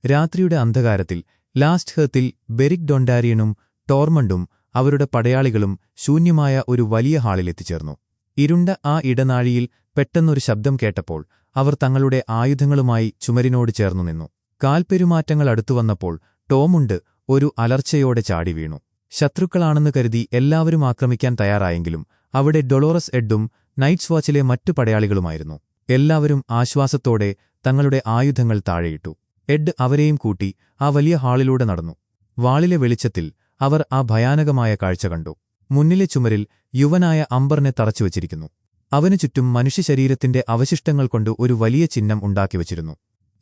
രാത്രിയുടെ അന്ധകാരത്തിൽ ലാസ്റ്റ് ഹേത്തിൽ ബെറിക് ഡൊണ്ടാരിയനും ടോർമണ്ടും അവരുടെ പടയാളികളും ശൂന്യമായ ഒരു വലിയ ഹാളിലെത്തിച്ചേർന്നു. ഇരുണ്ട ആ ഇടനാഴിയിൽ പെട്ടെന്നൊരു ശബ്ദം കേട്ടപ്പോൾ അവർ തങ്ങളുടെ ആയുധങ്ങളുമായി ചുമരിനോട് ചേർന്നു നിന്നു. കാൽപ്പെരുമാറ്റങ്ങൾ അടുത്തുവന്നപ്പോൾ ടോമുണ്ട് ഒരു അലർച്ചയോടെ ചാടി വീണു. ശത്രുക്കളാണെന്ന് കരുതി എല്ലാവരും ആക്രമിക്കാൻ തയ്യാറായെങ്കിലും അവിടെ ഡൊളോറസ് എഡും നൈറ്റ്സ് വാച്ചിലെ മറ്റു പടയാളികളുമായിരുന്നു. എല്ലാവരും ആശ്വാസത്തോടെ തങ്ങളുടെ ആയുധങ്ങൾ താഴെയിട്ടു. എഡ് അവരെയും കൂട്ടി ആ വലിയ ഹാളിലൂടെ നടന്നു. വാളിലെ വെളിച്ചത്തിൽ അവർ ആ ഭയാനകമായ കാഴ്ച കണ്ടു. മുന്നിലെ ചുമരിൽ യുവനായ അംബറിനെ തറച്ചുവച്ചിരിക്കുന്നു. അവനു ചുറ്റും മനുഷ്യശരീരത്തിന്റെ അവശിഷ്ടങ്ങൾ കൊണ്ട് ഒരു വലിയ ചിഹ്നം ഉണ്ടാക്കിവച്ചിരുന്നു.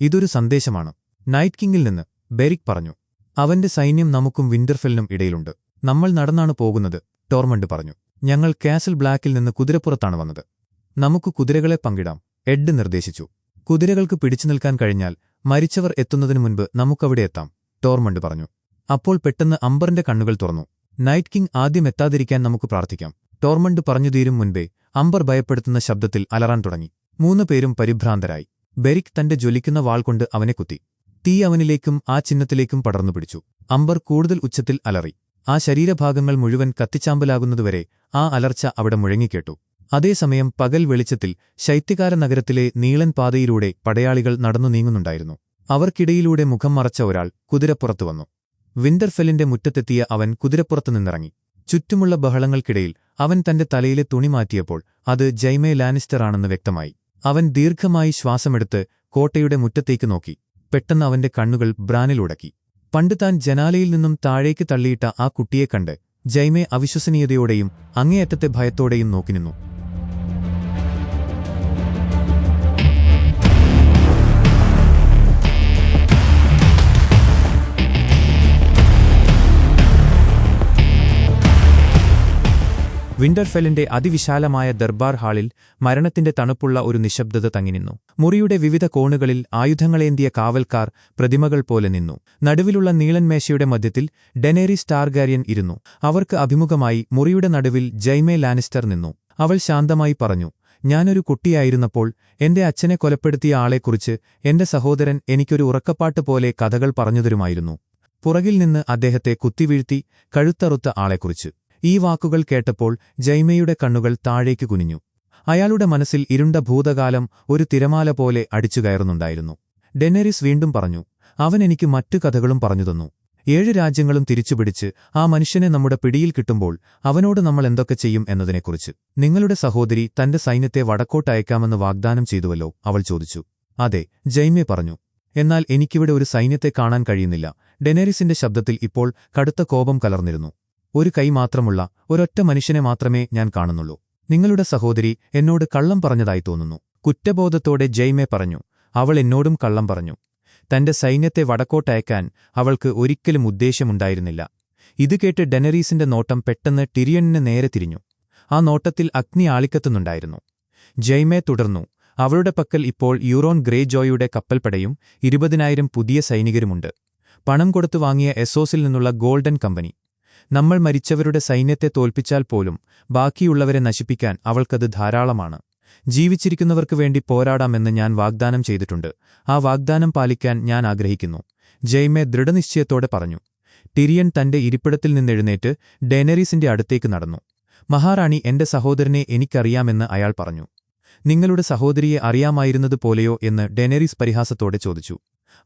ഇതൊരു സന്ദേശമാണ്. നൈറ്റ് കിങ്ങിൽ നിന്ന്, ബെറിക് പറഞ്ഞു. അവന്റെ സൈന്യം നമുക്കും വിന്റർഫെല്ലിനും ഇടയിലുണ്ട്. നമ്മൾ നടന്നാണ് പോകുന്നത്, ടോർമണ്ട് പറഞ്ഞു. ഞങ്ങൾ കാസിൽ ബ്ലാക്കിൽ നിന്ന് കുതിരപ്പുറത്താണ് വന്നത്. നമുക്ക് കുതിരകളെ പങ്കിടാം, എഡ് നിർദ്ദേശിച്ചു. കുതിരകൾക്ക് പിടിച്ചു നിൽക്കാൻ കഴിഞ്ഞാൽ മരിച്ചവർ എത്തുന്നതിനു മുൻപ് നമുക്കവിടെ എത്താം, ടോർമണ്ട് പറഞ്ഞു. അപ്പോൾ പെട്ടെന്ന് അംബറിന്റെ കണ്ണുകൾ തുറന്നു. നൈറ്റ് കിങ് ആദ്യം എത്താതിരിക്കാൻ നമുക്ക് പ്രാർത്ഥിക്കാം, ടോർമണ്ട് പറഞ്ഞു തീരും മുൻപേ അംബർ ഭയപ്പെടുത്തുന്ന ശബ്ദത്തിൽ അലറാൻ തുടങ്ങി. 3 പേരും പരിഭ്രാന്തരായി. ബെറിക് തന്റെ ജ്വലിക്കുന്ന വാൾ കൊണ്ട് അവനെ കുത്തി. തീ അവനിലേക്കും ആ ചിഹ്നത്തിലേക്കും പടർന്നു പിടിച്ചു. അംബർ കൂടുതൽ ഉച്ചത്തിൽ അലറി. ആ ശരീരഭാഗങ്ങൾ മുഴുവൻ കത്തിച്ചാമ്പലാകുന്നതുവരെ ആ അലർച്ച അവിടെ മുഴങ്ങിക്കേട്ടു. അതേസമയം പകൽ വെളിച്ചത്തിൽ ശൈത്യകാല നഗരത്തിലെ നീളൻ പാതയിലൂടെ പടയാളികൾ നടന്നു നീങ്ങുന്നുണ്ടായിരുന്നു. അവർക്കിടയിലൂടെ മുഖം മറച്ച ഒരാൾ കുതിരപ്പുറത്തു വന്നു. വിന്റർഫെല്ലിന്റെ മുറ്റത്തെത്തിയ അവൻ കുതിരപ്പുറത്തു നിന്നിറങ്ങി. ചുറ്റുമുള്ള ബഹളങ്ങൾക്കിടയിൽ അവൻ തന്റെ തലയിലെ തുണി മാറ്റിയപ്പോൾ അത് ജൈമേ ലാനിസ്റ്ററാണെന്ന് വ്യക്തമായി. അവൻ ദീർഘമായി ശ്വാസമെടുത്ത് കോട്ടയുടെ മുറ്റത്തേക്ക് നോക്കി. പെട്ടെന്ന് അവന്റെ കണ്ണുകൾ ബ്രാനിലുടക്കി. പണ്ട് താൻ ജനാലയിൽ നിന്നും താഴേക്ക് തള്ളിയിട്ട ആ കുട്ടിയെ കണ്ട് ജൈമേ അവിശ്വസനീയതയോടെയും അങ്ങേയറ്റത്തെ ഭയത്തോടെയും നോക്കി നിന്നു. വിന്റർഫെല്ലിന്റെ അതിവിശാലമായ ദർബാർ ഹാളിൽ മരണത്തിന്റെ തണുപ്പുള്ള ഒരു നിശബ്ദത തങ്ങിനിന്നു. മുറിയുടെ വിവിധ കോണുകളിൽ ആയുധങ്ങളേന്തിയ കാവൽക്കാർ പ്രതിമകൾ പോലെ നിന്നു. നടുവിലുള്ള നീളൻ മേശയുടെ മധ്യത്തിൽ ഡെനേറിസ് ടാർഗാരിയൻ ഇരുന്നു. അവർക്ക് അഭിമുഖമായി മുറിയുടെ നടുവിൽ ജൈമേ ലാനിസ്റ്റർ നിന്നു. അവൾ ശാന്തമായി പറഞ്ഞു, ഞാനൊരു കുട്ടിയായിരുന്നപ്പോൾ എന്റെ അച്ഛനെ കൊലപ്പെടുത്തിയ ആളെക്കുറിച്ച് എന്റെ സഹോദരൻ എനിക്കൊരു ഉറക്കപ്പാട്ട് പോലെ കഥകൾ പറഞ്ഞുതരുമായിരുന്നു. പുറകിൽ നിന്ന് അദ്ദേഹത്തെ കുത്തിവീഴ്ത്തി കഴുത്തറുത്ത ആളെക്കുറിച്ച്. ഈ വാക്കുകൾ കേട്ടപ്പോൾ ജൈമയുടെ കണ്ണുകൾ താഴേക്ക് കുനിഞ്ഞു. അയാളുടെ മനസ്സിൽ ഇരുണ്ട ഭൂതകാലം ഒരു തിരമാല പോലെ അടിച്ചുകയറുന്നുണ്ടായിരുന്നു. ഡെനേറിസ് വീണ്ടും പറഞ്ഞു, അവൻ എനിക്ക് മറ്റു കഥകളും പറഞ്ഞുതന്നു. 7 രാജ്യങ്ങളും തിരിച്ചുപിടിച്ച് ആ മനുഷ്യനെ നമ്മുടെ പിടിയിൽ കിട്ടുമ്പോൾ അവനോട് നമ്മൾ എന്തൊക്കെ ചെയ്യും എന്നതിനെക്കുറിച്ച്. നിങ്ങളുടെ സഹോദരി തന്റെ സൈന്യത്തെ വടക്കോട്ടയക്കാമെന്ന് വാഗ്ദാനം ചെയ്തുവല്ലോ, അവൾ ചോദിച്ചു. അതെ, ജൈമേ പറഞ്ഞു. എന്നാൽ എനിക്കിവിടെ ഒരു സൈന്യത്തെ കാണാൻ കഴിയുന്നില്ല. ഡെനേറിസിന്റെ ശബ്ദത്തിൽ ഇപ്പോൾ കടുത്ത കോപം കലർന്നിരുന്നു. ഒരു കൈ മാത്രമുള്ള ഒരൊറ്റ മനുഷ്യനെ മാത്രമേ ഞാൻ കാണുന്നുള്ളൂ. നിങ്ങളുടെ സഹോദരി എന്നോട് കള്ളം പറഞ്ഞതായി തോന്നുന്നു. കുറ്റബോധത്തോടെ ജൈമേ പറഞ്ഞു. അവൾ എന്നോടും കള്ളം പറഞ്ഞു. തന്റെ സൈന്യത്തെ വടക്കോട്ടയക്കാൻ അവൾക്ക് ഒരിക്കലും ഉദ്ദേശ്യമുണ്ടായിരുന്നില്ല. ഇത് കേട്ട് ഡെനറീസിന്റെ നോട്ടം പെട്ടെന്ന് ടിരിയണിന് നേരെ തിരിഞ്ഞു. ആ നോട്ടത്തിൽ അഗ്നി ആളിക്കത്തുന്നുണ്ടായിരുന്നു. ജൈമേ തുടർന്നു, അവളുടെ പക്കൽ ഇപ്പോൾ യൂറോൺ ഗ്രേ ജോയുടെ കപ്പൽപ്പടയും 20,000 പുതിയ സൈനികരുമുണ്ട്. പണം കൊടുത്തു വാങ്ങിയ എസോസിൽ നിന്നുള്ള ഗോൾഡൻ കമ്പനി. നമ്മൾ മരിച്ചവരുടെ സൈന്യത്തെ തോൽപ്പിച്ചാൽ പോലും ബാക്കിയുള്ളവരെ നശിപ്പിക്കാൻ അവൾക്കത് ധാരാളമാണ്. ജീവിച്ചിരിക്കുന്നവർക്കു വേണ്ടി പോരാടാമെന്ന് ഞാൻ വാഗ്ദാനം ചെയ്തിട്ടുണ്ട്. ആ വാഗ്ദാനം പാലിക്കാൻ ഞാൻ ആഗ്രഹിക്കുന്നു, ജൈമേ ദൃഢനിശ്ചയത്തോടെ പറഞ്ഞു. ടിരിയൻ തന്റെ ഇരിപ്പിടത്തിൽ നിന്നെഴുന്നേറ്റ് ഡെനേറിസിന്റെ അടുത്തേക്ക് നടന്നു. മഹാറാണി, എന്റെ സഹോദരനെ എനിക്കറിയാമെന്ന് അയാൾ പറഞ്ഞു. നിങ്ങളുടെ സഹോദരിയെ അറിയാമായിരുന്നതുപോലെയോ എന്ന് ഡെനേറിസ് പരിഹാസത്തോടെ ചോദിച്ചു.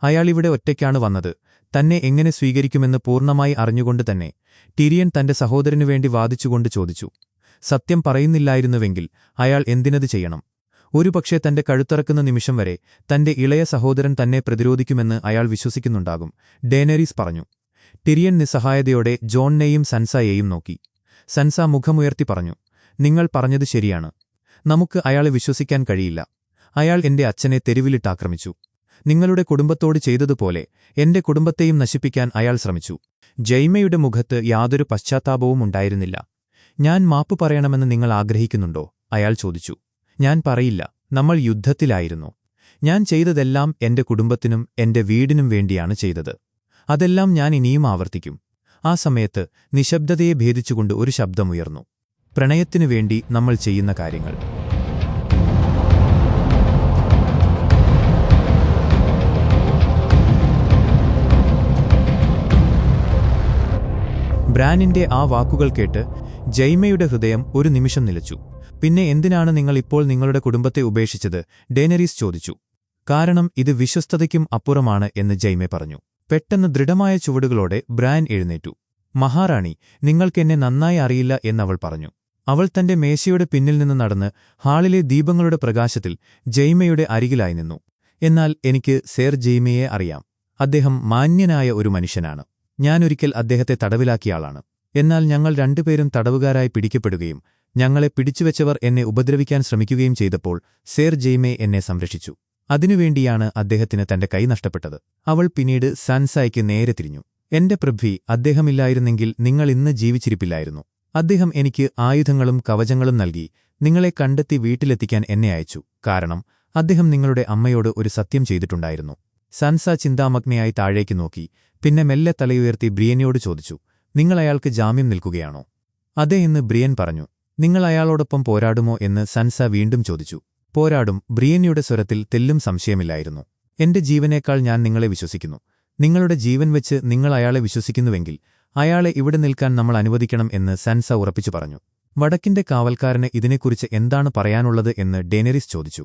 അയാളിവിടെ ഒറ്റയ്ക്കാണ് വന്നത്. തന്നെ എങ്ങനെ സ്വീകരിക്കുമെന്ന് പൂർണ്ണമായി അറിഞ്ഞുകൊണ്ട് തന്നെ ടിരിയൻ തന്റെ സഹോദരനുവേണ്ടി വാദിച്ചുകൊണ്ട് ചോദിച്ചു. സത്യം പറയുന്നില്ലായിരുന്നുവെങ്കിൽ അയാൾ എന്തിനത് ചെയ്യണം? ഒരുപക്ഷെ തന്റെ കഴുത്തറക്കുന്ന നിമിഷം വരെ തന്റെ ഇളയ സഹോദരൻ തന്നെ പ്രതിരോധിക്കുമെന്ന് അയാൾ വിശ്വസിക്കുന്നുണ്ടാകും, ഡെനേറിസ് പറഞ്ഞു. ടിരിയൻ നിസ്സഹായതയോടെ ജോണിനെയും സൻസായെയും നോക്കി. സൻസ മുഖമുയർത്തി പറഞ്ഞു, നിങ്ങൾ പറഞ്ഞത് ശരിയാണ്. നമുക്ക് അയാളെ വിശ്വസിക്കാൻ കഴിയില്ല. അയാൾ എന്റെ അച്ഛനെ തെരുവിലിട്ടാക്രമിച്ചു. നിങ്ങളുടെ കുടുംബത്തോട് ചെയ്തതുപോലെ എന്റെ കുടുംബത്തെയും നശിപ്പിക്കാൻ അയാൾ ശ്രമിച്ചു. ജൈമയുടെ മുഖത്ത് യാതൊരു പശ്ചാത്താപവും ഉണ്ടായിരുന്നില്ല. ഞാൻ മാപ്പ് പറയണമെന്ന് നിങ്ങൾ ആഗ്രഹിക്കുന്നുണ്ടോ? അയാൾ ചോദിച്ചു. ഞാൻ പറയില്ല. നമ്മൾ യുദ്ധത്തിലായിരുന്നു. ഞാൻ ചെയ്തതെല്ലാം എന്റെ കുടുംബത്തിനും എന്റെ വീടിനും വേണ്ടിയാണ് ചെയ്തത്. അതെല്ലാം ഞാൻ ഇനിയും ആവർത്തിക്കും. ആ സമയത്ത് നിശബ്ദതയെ ഭേദിച്ചുകൊണ്ട് ഒരു ശബ്ദമുയർന്നു. പ്രണയത്തിനു വേണ്ടി നമ്മൾ ചെയ്യുന്ന കാര്യങ്ങൾ. ബ്രാനിന്റെ ആ വാക്കുകൾ കേട്ട് ജൈമയുടെ ഹൃദയം ഒരു നിമിഷം നിലച്ചു. പിന്നെ എന്തിനാണ് നിങ്ങൾ ഇപ്പോൾ നിങ്ങളുടെ കുടുംബത്തെ ഉപേക്ഷിച്ചത്? ഡേനരീസ് ചോദിച്ചു. കാരണം ഇത് വിശ്വസ്തതയ്ക്കും അപ്പുറമാണ് എന്ന് ജൈമെ പറഞ്ഞു. പെട്ടെന്ന് ദൃഢമായ ചുവടുകളോടെ ബ്രാൻ എഴുന്നേറ്റു. മഹാറാണി, നിങ്ങൾക്കെന്നെ നന്നായി അറിയില്ല എന്നവൾ പറഞ്ഞു. അവൾ തന്റെ മേശയുടെ പിന്നിൽ നിന്ന് നടന്ന് ഹാളിലെ ദീപങ്ങളുടെ പ്രകാശത്തിൽ ജൈമയുടെ അരികിലായി നിന്നു. എന്നാൽ എനിക്ക് സേർ ജെയ്മയെ അറിയാം. അദ്ദേഹം മാന്യനായ ഒരു മനുഷ്യനാണ്. ഞാനൊരിക്കൽ അദ്ദേഹത്തെ തടവിലാക്കിയ ആളാണ്. എന്നാൽ ഞങ്ങൾ രണ്ടുപേരും തടവുകാരായി പിടിക്കപ്പെടുകയും ഞങ്ങളെ പിടിച്ചുവെച്ചവർ എന്നെ ഉപദ്രവിക്കാൻ ശ്രമിക്കുകയും ചെയ്തപ്പോൾ സേർ ജെയ്മെ എന്നെ സംരക്ഷിച്ചു. അതിനുവേണ്ടിയാണ് അദ്ദേഹത്തിന് തന്റെ കൈ നഷ്ടപ്പെട്ടത്. അവൾ പിന്നീട് സാൻസായ്ക്ക് നേരെ തിരിഞ്ഞു. എന്റെ പൃഥ്വി, അദ്ദേഹമില്ലായിരുന്നെങ്കിൽ നിങ്ങൾ ഇന്ന് ജീവിച്ചിരിപ്പില്ലായിരുന്നു. അദ്ദേഹം എനിക്ക് ആയുധങ്ങളും കവചങ്ങളും നൽകി നിങ്ങളെ കണ്ടെത്തി വീട്ടിലെത്തിക്കാൻ എന്നെ അയച്ചു. കാരണം അദ്ദേഹം നിങ്ങളുടെ അമ്മയോട് ഒരു സത്യം ചെയ്തിട്ടുണ്ടായിരുന്നു. സാൻസ ചിന്താമഗ്നയായി താഴേക്ക് നോക്കി. പിന്നെ മെല്ലെ തലയുയർത്തി ബ്രിയനോട് ചോദിച്ചു, നിങ്ങൾ അയാൾക്ക് ജാമ്യം നിൽക്കുകയാണോ? അതെ എന്ന് ബ്രിയൻ പറഞ്ഞു. നിങ്ങൾ അയാളോടൊപ്പം പോരാടുമോ എന്ന് സാൻസ വീണ്ടും ചോദിച്ചു. പോരാടും. ബ്രിയനയുടെ സ്വരത്തിൽ തെല്ലും സംശയമില്ലായിരുന്നു. എന്റെ ജീവനേക്കാൾ ഞാൻ നിങ്ങളെ വിശ്വസിക്കുന്നു. നിങ്ങളുടെ ജീവൻ വെച്ച് നിങ്ങൾ അയാളെ വിശ്വസിക്കുന്നുവെങ്കിൽ അയാളെ ഇവിടെ നിൽക്കാൻ നമ്മൾ അനുവദിക്കണം എന്ന് സാൻസ ഉറപ്പിച്ചു പറഞ്ഞു. വടക്കിന്റെ കാവൽക്കാരന് ഇതിനെക്കുറിച്ച് എന്താണ് പറയാനുള്ളത് എന്ന് ഡേനറിസ് ചോദിച്ചു.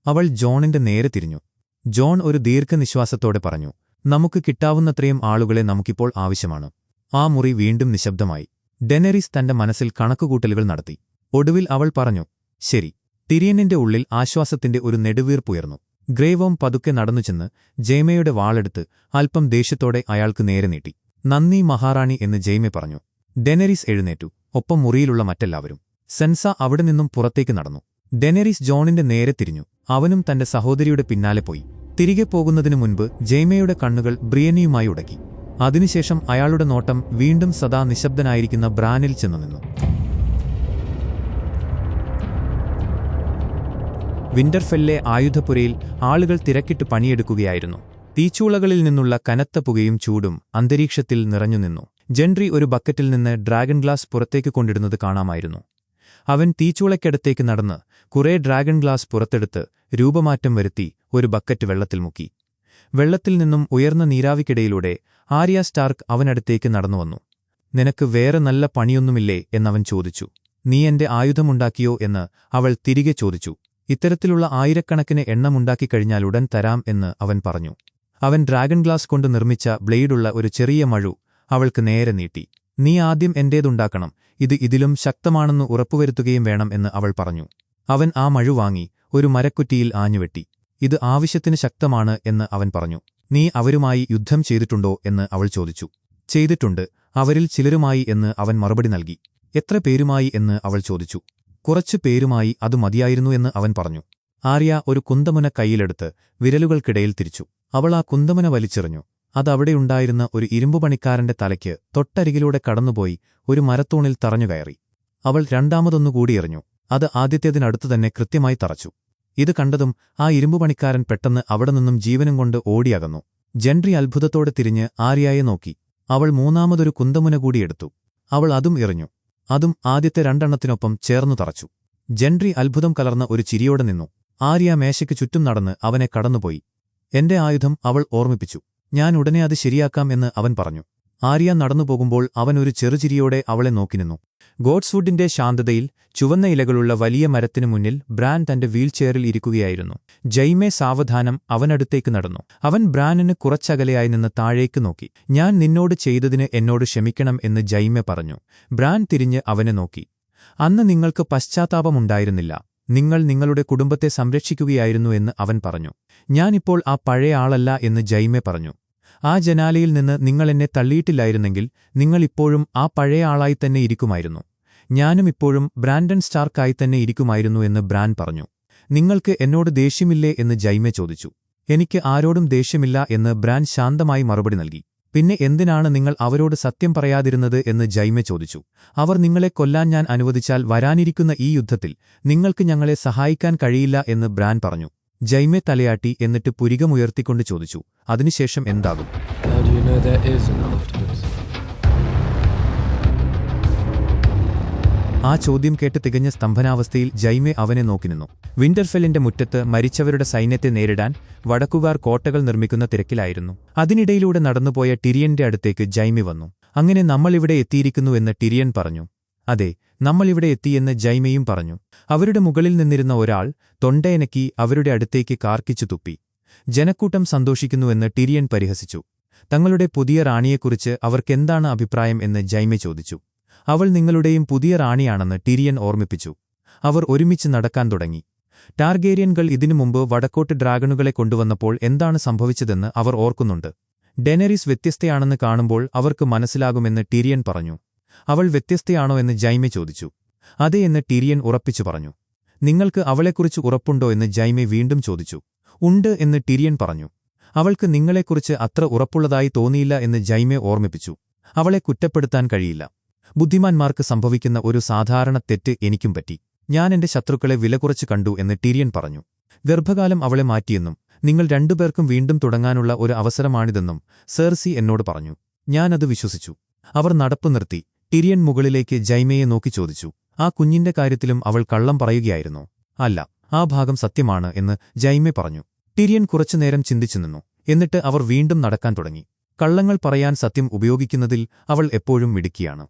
അവൾ ജോണിന്റെ നേരെ തിരിഞ്ഞു. ജോൺ ഒരു ദീർഘനിശ്വാസത്തോടെ പറഞ്ഞു, നമുക്ക് കിട്ടാവുന്നത്രയും ആളുകളെ നമുക്കിപ്പോൾ ആവശ്യമാണ്. ആ മുറി വീണ്ടും നിശബ്ദമായി. ഡെനറിസ് തന്റെ മനസ്സിൽ കണക്കുകൂട്ടലുകൾ നടത്തി. ഒടുവിൽ അവൾ പറഞ്ഞു, ശരി. ടിരിയനിന്റെ ഉള്ളിൽ ആശ്വാസത്തിന്റെ ഒരു നെടുവീർപ്പുയർന്നു. ഗ്രേവോം പതുക്കെ നടന്നുചെന്ന് ജെയ്മയുടെ വാളെടുത്ത് അല്പം ദേഷ്യത്തോടെ അയാൾക്ക് നേരെ നീട്ടി. നന്ദി മഹാറാണി എന്ന് ജെയ്മെ പറഞ്ഞു. ഡെനറിസ് എഴുന്നേറ്റു. ഒപ്പം മുറിയിലുള്ള മറ്റെല്ലാവരും. സെൻസ അവിടെ നിന്നും പുറത്തേക്ക് നടന്നു. ഡെനറിസ് ജോണിന്റെ നേരെ തിരിഞ്ഞു. അവനും തന്റെ സഹോദരിയുടെ പിന്നാലെ പോയി. തിരികെ പോകുന്നതിനു മുൻപ് ജെയ്മയുടെ കണ്ണുകൾ ബ്രിയനിയുമായി ഉടക്കി. അതിനുശേഷം അയാളുടെ നോട്ടം വീണ്ടും സദാ നിശബ്ദനായിരിക്കുന്ന ബ്രാനിൽ ചെന്നു നിന്നു. വിന്റർഫെല്ലെ ആയുധപ്പുരയിൽ ആളുകൾ തിരക്കിട്ട് പണിയെടുക്കുകയായിരുന്നു. തീച്ചൂളകളിൽ നിന്നുള്ള കനത്ത പുകയും ചൂടും അന്തരീക്ഷത്തിൽ നിറഞ്ഞുനിന്നു. ജെൻട്രി ഒരു ബക്കറ്റിൽ നിന്ന് ഡ്രാഗൺ ഗ്ലാസ് പുറത്തേക്ക് കൊണ്ടിടുന്നത് കാണാമായിരുന്നു. അവൻ തീച്ചൂളയ്ക്കടുത്തേക്ക് നടന്ന് കുറേ ഡ്രാഗൺ ഗ്ലാസ് പുറത്തെടുത്ത് രൂപമാറ്റം വരുത്തി ഒരു ബക്കറ്റ് വെള്ളത്തിൽ മുക്കി. വെള്ളത്തിൽ നിന്നും ഉയർന്ന നീരാവിക്കിടയിലൂടെ ആര്യ സ്റ്റാർക്ക് അവനടുത്തേക്ക് നടന്നുവന്നു. നിനക്ക് വേറെ നല്ല പണിയൊന്നുമില്ലേ എന്നവൻ ചോദിച്ചു. നീ എന്റെ ആയുധമുണ്ടാക്കിയോ എന്ന് അവൾ തിരികെ ചോദിച്ചു. ഇത്തരത്തിലുള്ള ആയിരക്കണക്കിന് എണ്ണമുണ്ടാക്കിക്കഴിഞ്ഞാൽ ഉടൻ തരാം എന്ന് അവൻ പറഞ്ഞു. അവൻ ഡ്രാഗൺ ഗ്ലാസ് കൊണ്ട് നിർമ്മിച്ച ബ്ലേഡുള്ള ഒരു ചെറിയ മഴു അവൾക്ക് നേരെ നീട്ടി. നീ ആദ്യം എന്റേതുണ്ടാക്കണം, ഇത് ഇതിലും ശക്തമാണെന്ന് ഉറപ്പുവരുത്തുകയും വേണം എന്ന് അവൾ പറഞ്ഞു. അവൻ ആ മഴു വാങ്ങി ഒരു മരക്കുറ്റിയിൽ ആഞ്ഞുവെട്ടി. ഇത് ആവശ്യത്തിന് ശക്തമാണ് എന്ന് അവൻ പറഞ്ഞു. നീ അവരുമായി യുദ്ധം ചെയ്തിട്ടുണ്ടോ എന്ന് അവൾ ചോദിച്ചു. ചെയ്തിട്ടുണ്ട്, അവരിൽ ചിലരുമായി എന്ന് അവൻ മറുപടി നൽകി. എത്ര പേരുമായി എന്ന് അവൾ ചോദിച്ചു. കുറച്ചു പേരുമായി, അത് മതിയായിരുന്നു എന്ന് അവൻ പറഞ്ഞു. ആര്യ ഒരു കുന്തമുന കൈയിലെടുത്ത് വിരലുകൾക്കിടയിൽ തിരിച്ചു. അവൾ ആ കുന്തമുന വലിച്ചെറിഞ്ഞു. അതവിടെയുണ്ടായിരുന്ന ഒരു ഇരുമ്പുപണിക്കാരന്റെ തലയ്ക്ക് തൊട്ടരികിലൂടെ കടന്നുപോയി ഒരു മരത്തൂണിൽ തറഞ്ഞുകയറി. അവൾ രണ്ടാമതൊന്നുകൂടി എറിഞ്ഞു. അത് ആദ്യത്തേതിനടുത്തു തന്നെ കൃത്യമായി തറച്ചു. ഇത് കണ്ടതും ആ ഇരുമ്പുപണിക്കാരൻ പെട്ടെന്ന് അവിടെ നിന്നും ജീവനും കൊണ്ട് ഓടിയകന്നു. ജെൻട്രി അത്ഭുതത്തോടെ തിരിഞ്ഞ് ആര്യയെ നോക്കി. അവൾ മൂന്നാമതൊരു കുന്തമുന കൂടിയെടുത്തു. അവൾ അതും എറിഞ്ഞു. അതും ആദ്യത്തെ രണ്ടെണ്ണത്തിനൊപ്പം ചേർന്നു തറച്ചു. ജെൻട്രി അത്ഭുതം കലർന്ന ഒരു ചിരിയോടെ നിന്നു. ആര്യ മേശയ്ക്ക് ചുറ്റും നടന്ന് അവനെ കടന്നുപോയി. എന്റെ ആയുധം അവൾ ഓർമ്മിപ്പിച്ചു. ഞാൻ ഉടനെ അത് ശരിയാക്കാം എന്ന് അവൻ പറഞ്ഞു. ആര്യ നടന്നുപോകുമ്പോൾ അവൻ ഒരു ചെറുചിരിയോടെ അവളെ നോക്കി നിന്നു. ഗോഡ്സ്വുഡിന്റെ ശാന്തതയിൽ ചുവന്ന ഇലകളുള്ള വലിയ മരത്തിനു മുന്നിൽ ബ്രാൻ തന്റെ വീൽചെയറിൽ ഇരിക്കുകയായിരുന്നു. ജൈമെ സാവധാനം അവനടുത്തേക്ക് നടന്നു. അവൻ ബ്രാനിന് കുറച്ചകലെയായി നിന്ന് താഴേക്ക് നോക്കി. ഞാൻ നിന്നോട് ചെയ്തതിന് എന്നോട് ക്ഷമിക്കണം എന്ന് ജൈമെ പറഞ്ഞു. ബ്രാൻ തിരിഞ്ഞ് അവനെ നോക്കി. അന്ന് നിങ്ങൾക്ക് പശ്ചാത്താപമുണ്ടായിരുന്നില്ല. നിങ്ങൾ നിങ്ങളുടെ കുടുംബത്തെ സംരക്ഷിക്കുകയായിരുന്നു എന്ന് അവൻ പറഞ്ഞു. ഞാനിപ്പോൾ ആ പഴയ ആളല്ല എന്ന് ജൈമെ പറഞ്ഞു. ആ ജനാലയിൽ നിന്ന് നിങ്ങളെന്നെ തള്ളിയിട്ടില്ലായിരുന്നെങ്കിൽ നിങ്ങളിപ്പോഴും ആ പഴയ ആളായി തന്നെ ഇരിക്കുമായിരുന്നു. ഞാനും ഇപ്പോഴും ബ്രാൻഡൻ സ്റ്റാർക്കായി തന്നെ ഇരിക്കുമായിരുന്നു എന്ന് ബ്രാൻ പറഞ്ഞു. നിങ്ങൾക്ക് എന്നോട് ദേഷ്യമില്ലേ എന്ന് ജൈമെ ചോദിച്ചു. എനിക്ക് ആരോടും ദേഷ്യമില്ല എന്ന് ബ്രാൻ ശാന്തമായി മറുപടി നൽകി. പിന്നെ എന്തിനാണ് നിങ്ങൾ അവരോട് സത്യം പറയാതിരുന്നത് എന്ന് ജൈമെ ചോദിച്ചു. അവർ നിങ്ങളെ കൊല്ലാൻ ഞാൻ അനുവദിച്ചാൽ വരാനിരിക്കുന്ന ഈ യുദ്ധത്തിൽ നിങ്ങൾക്ക് ഞങ്ങളെ സഹായിക്കാൻ കഴിയില്ല എന്ന് ബ്രാൻ പറഞ്ഞു. ജൈമെ തലയാട്ടി. എന്നിട്ട് പുരികമുയർത്തിക്കൊണ്ട് ചോദിച്ചു, അതിനുശേഷം എന്താകും? ആ ചോദ്യം കേട്ട് തികഞ്ഞ സ്തംഭനാവസ്ഥയിൽ ജൈമെ അവനെ നോക്കി നിന്നു. വിന്റർഫെല്ലിന്റെ മുറ്റത്ത് മരിച്ചവരുടെ സൈന്യത്തെ നേരിടാൻ വടക്കുകാർ കോട്ടകൾ നിർമ്മിക്കുന്ന തിരക്കിലായിരുന്നു. അതിനിടയിലൂടെ നടന്നുപോയ ടിരിയന്റെ അടുത്തേക്ക് ജൈമെ വന്നു. അങ്ങനെ നമ്മളിവിടെ എത്തിയിരിക്കുന്നുവെന്ന് ടിരിയൻ പറഞ്ഞു. അതെ, നമ്മളിവിടെ എത്തിയെന്ന് ജൈമയും പറഞ്ഞു. അവരുടെ മുകളിൽ നിന്നിരുന്ന ഒരാൾ തൊണ്ടയനക്കി അവരുടെ അടുത്തേക്ക് കാർക്കിച്ചു തുപ്പി. ജനക്കൂട്ടം സന്തോഷിക്കുന്നുവെന്ന് ടിരിയൻ പരിഹസിച്ചു. തങ്ങളുടെ പുതിയ റാണിയെക്കുറിച്ച് അവർക്കെന്താണ് അഭിപ്രായം എന്ന് ജൈമ ചോദിച്ചു. അവൾ നിങ്ങളുടെയും പുതിയ റാണിയാണെന്ന് ടിരിയൻ ഓർമ്മിപ്പിച്ചു. അവർ ഒരുമിച്ച് നടക്കാൻ തുടങ്ങി. ടാർഗേരിയൻകൾ ഇതിനു മുമ്പ് വടക്കോട്ട് ഡ്രാഗണുകളെ കൊണ്ടുവന്നപ്പോൾ എന്താണ് സംഭവിച്ചതെന്ന് അവർ ഓർക്കുന്നുണ്ട്. ഡെനറിസ് വ്യത്യസ്തയാണെന്ന് കാണുമ്പോൾ അവർക്ക് മനസ്സിലാകുമെന്ന് ടിരിയൻ പറഞ്ഞു. അവൾ വ്യത്യസ്തയാണോ എന്ന് ജൈമ ചോദിച്ചു. അതെ എന്ന് ടിരിയൻ ഉറപ്പിച്ചു പറഞ്ഞു. നിങ്ങൾക്ക് അവളെക്കുറിച്ച് ഉറപ്പുണ്ടോ എന്ന് ജൈമ വീണ്ടും ചോദിച്ചു. ഉണ്ട് എന്ന് ടിരിയൻ പറഞ്ഞു. അവൾക്ക് നിങ്ങളെക്കുറിച്ച് അത്ര ഉറപ്പുള്ളതായി തോന്നിയില്ല എന്ന് ജൈമ ഓർമ്മിപ്പിച്ചു. അവളെ കുറ്റപ്പെടുത്താൻ കഴിയില്ല. ബുദ്ധിമാന്മാർക്ക് സംഭവിക്കുന്ന ഒരു സാധാരണ തെറ്റ് എനിക്കും പറ്റി. ഞാൻ എന്റെ ശത്രുക്കളെ വിലകുറച്ച് കണ്ടു എന്ന് ടിരിയൻ പറഞ്ഞു. ഗർഭകാലം അവളെ മാറ്റിയെന്നും നിങ്ങൾ രണ്ടുപേർക്കും വീണ്ടും തുടങ്ങാനുള്ള ഒരു അവസരമാണിതെന്നും സെർസി എന്നോട് പറഞ്ഞു. ഞാനത് വിശ്വസിച്ചു. അവർ നടപ്പു നിർത്തി. ടിരിയൻ മുകളിലേക്ക് ജൈമയെ നോക്കി ചോദിച്ചു. ആ കുഞ്ഞിന്റെ കാര്യത്തിലും അവൾ കള്ളം പറയുകയായിരുന്നോ? അല്ല, ആ ഭാഗം സത്യമാണ് എന്ന് ജൈമ പറഞ്ഞു. ടിരിയൻ കുറച്ചുനേരം ചിന്തിച്ചു നിന്നു. എന്നിട്ട് അവർ വീണ്ടും നടക്കാൻ തുടങ്ങി. കള്ളങ്ങൾ പറയാൻ സത്യം ഉപയോഗിക്കുന്നതിൽ അവൾ എപ്പോഴും മിടുക്കിയാണ്.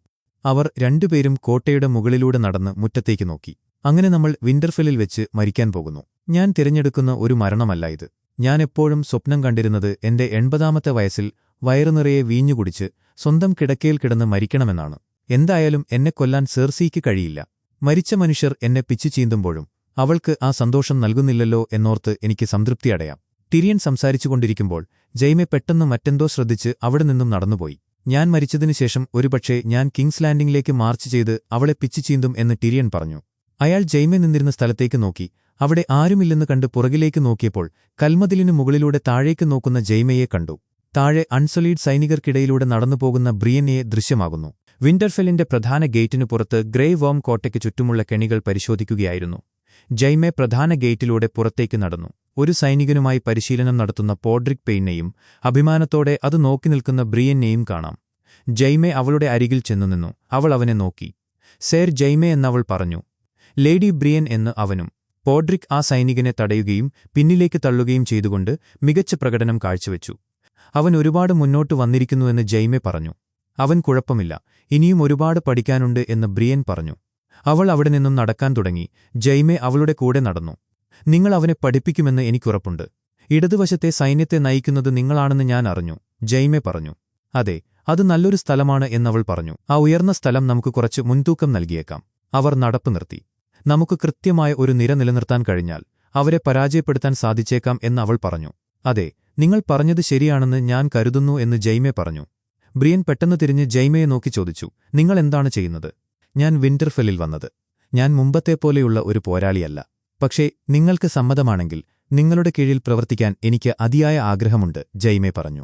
അവർ രണ്ടുപേരും കോട്ടയുടെ മുകളിലൂടെ നടന്ന് മുറ്റത്തേക്ക് നോക്കി. അങ്ങനെ നമ്മൾ വിന്റർഫെല്ലിൽ വെച്ച് മരിക്കാൻ പോകുന്നു. ഞാൻ തിരഞ്ഞെടുക്കുന്ന ഒരു മരണമല്ല ഇത്. ഞാൻ എപ്പോഴും സ്വപ്നം കണ്ടിരുന്നത് എന്റെ 80ാമത്തെ വയസ്സിൽ വയറുനിറയെ വീഞ്ഞുകുടിച്ച് സ്വന്തം കിടക്കയിൽ കിടന്ന് മരിക്കണമെന്നാണ്. എന്തായാലും എന്നെ കൊല്ലാൻ സെർസിക്ക് കഴിയില്ല. മരിച്ച മനുഷ്യർ എന്നെ പിച്ചു ചീന്തുമ്പോഴും അവൾക്ക് ആ സന്തോഷം നൽകുന്നില്ലല്ലോ എന്നോർത്ത് എനിക്ക് സംതൃപ്തിയടയാം. ടിരിയൻ സംസാരിച്ചുകൊണ്ടിരിക്കുമ്പോൾ ജൈമ പെട്ടെന്ന് മറ്റെന്തോ ശ്രദ്ധിച്ച് അവിടെ നിന്നും നടന്നുപോയി. ഞാൻ മരിച്ചതിനുശേഷം ഒരുപക്ഷേ ഞാൻ കിങ്സ് ലാൻഡിംഗിലേക്ക് മാർച്ച് ചെയ്ത് അവളെ പിച്ചു ചീന്തും എന്ന് ടിരിയൻ പറഞ്ഞു. അയാൾ ജൈമ നിന്നിരുന്ന സ്ഥലത്തേക്ക് നോക്കി. അവിടെ ആരുമില്ലെന്ന് കണ്ട് പുറകിലേക്ക് നോക്കിയപ്പോൾ കൽമതിലിനു മുകളിലൂടെ താഴേക്ക് നോക്കുന്ന ജൈമയെ കണ്ടു. താഴെ അൺസൊലീഡ് സൈനികർക്കിടയിലൂടെ നടന്നുപോകുന്ന ബ്രിയന്നയെ ദൃശ്യമാകുന്നു. വിന്റർഫെല്ലിന്റെ പ്രധാന ഗേറ്റിനു പുറത്ത് ഗ്രേ വോം കോട്ടയ്ക്ക് ചുറ്റുമുള്ള കെണികൾ പരിശോധിക്കുകയായിരുന്നു. ജൈമെ പ്രധാന ഗേറ്റിലൂടെ പുറത്തേക്ക് നടന്നു. ഒരു സൈനികനുമായി പരിശീലനം നടത്തുന്ന പോഡ്രിക് പെയിനെയും അഭിമാനത്തോടെ അത് നോക്കി നിൽക്കുന്ന ബ്രിയന്നെയും കാണാം. ജൈമെ അവളുടെ അരികിൽ ചെന്നുനിന്നു. അവൾ അവനെ നോക്കി. സേർ ജൈമെ എന്നവൾ പറഞ്ഞു. ലേഡി ബ്രിയൻ എന്ന് അവനും. പോഡ്രിക് ആ സൈനികനെ തടയുകയും പിന്നിലേക്ക് തള്ളുകയും ചെയ്തുകൊണ്ട് മികച്ച പ്രകടനം കാഴ്ചവെച്ചു. അവൻ ഒരുപാട് മുന്നോട്ട് വന്നിരിക്കുന്നുവെന്ന് ജൈമെ പറഞ്ഞു. അവൻ കുഴപ്പമില്ല, ഇനിയും ഒരുപാട് പഠിക്കാനുണ്ട് എന്ന് ബ്രിയൻ പറഞ്ഞു. അവൾ അവിടെ നിന്നും നടക്കാൻ തുടങ്ങി. ജൈമെ അവളുടെ കൂടെ നടന്നു. നിങ്ങൾ അവനെ പഠിപ്പിക്കുമെന്ന് എനിക്കുറപ്പുണ്ട്. ഇടതുവശത്തെ സൈന്യത്തെ നയിക്കുന്നത് നിങ്ങളാണെന്ന് ഞാൻ അറിഞ്ഞു, ജൈമെ പറഞ്ഞു. അതെ, അത് നല്ലൊരു സ്ഥലമാണ് എന്നവൾ പറഞ്ഞു. ആ ഉയർന്ന സ്ഥലം നമുക്ക് കുറച്ച് മുൻതൂക്കം നൽകിയേക്കാം. അവർ നടപ്പ് നിർത്തി. നമുക്ക് കൃത്യമായ ഒരു നിര നിലനിർത്താൻ കഴിഞ്ഞാൽ അവരെ പരാജയപ്പെടുത്താൻ സാധിച്ചേക്കാം എന്ന് അവൾ പറഞ്ഞു. അതെ, നിങ്ങൾ പറഞ്ഞത് ശരിയാണെന്ന് ഞാൻ കരുതുന്നു എന്ന് ജൈമെ പറഞ്ഞു. ബ്രിയൻ പെട്ടെന്ന് തിരിഞ്ഞ് ജൈമയെ നോക്കി ചോദിച്ചു. നിങ്ങൾ എന്താണ് ചെയ്യുന്നത്? ഞാൻ വിന്റർഫെല്ലിൽ വന്നത്. ഞാൻ മുമ്പത്തെപ്പോലെയുള്ള ഒരു പോരാളിയല്ല. പക്ഷേ നിങ്ങൾക്ക് സമ്മതമാണെങ്കിൽ നിങ്ങളുടെ കീഴിൽ പ്രവർത്തിക്കാൻ എനിക്ക് അതിയായ ആഗ്രഹമുണ്ട്, ജൈമെ പറഞ്ഞു.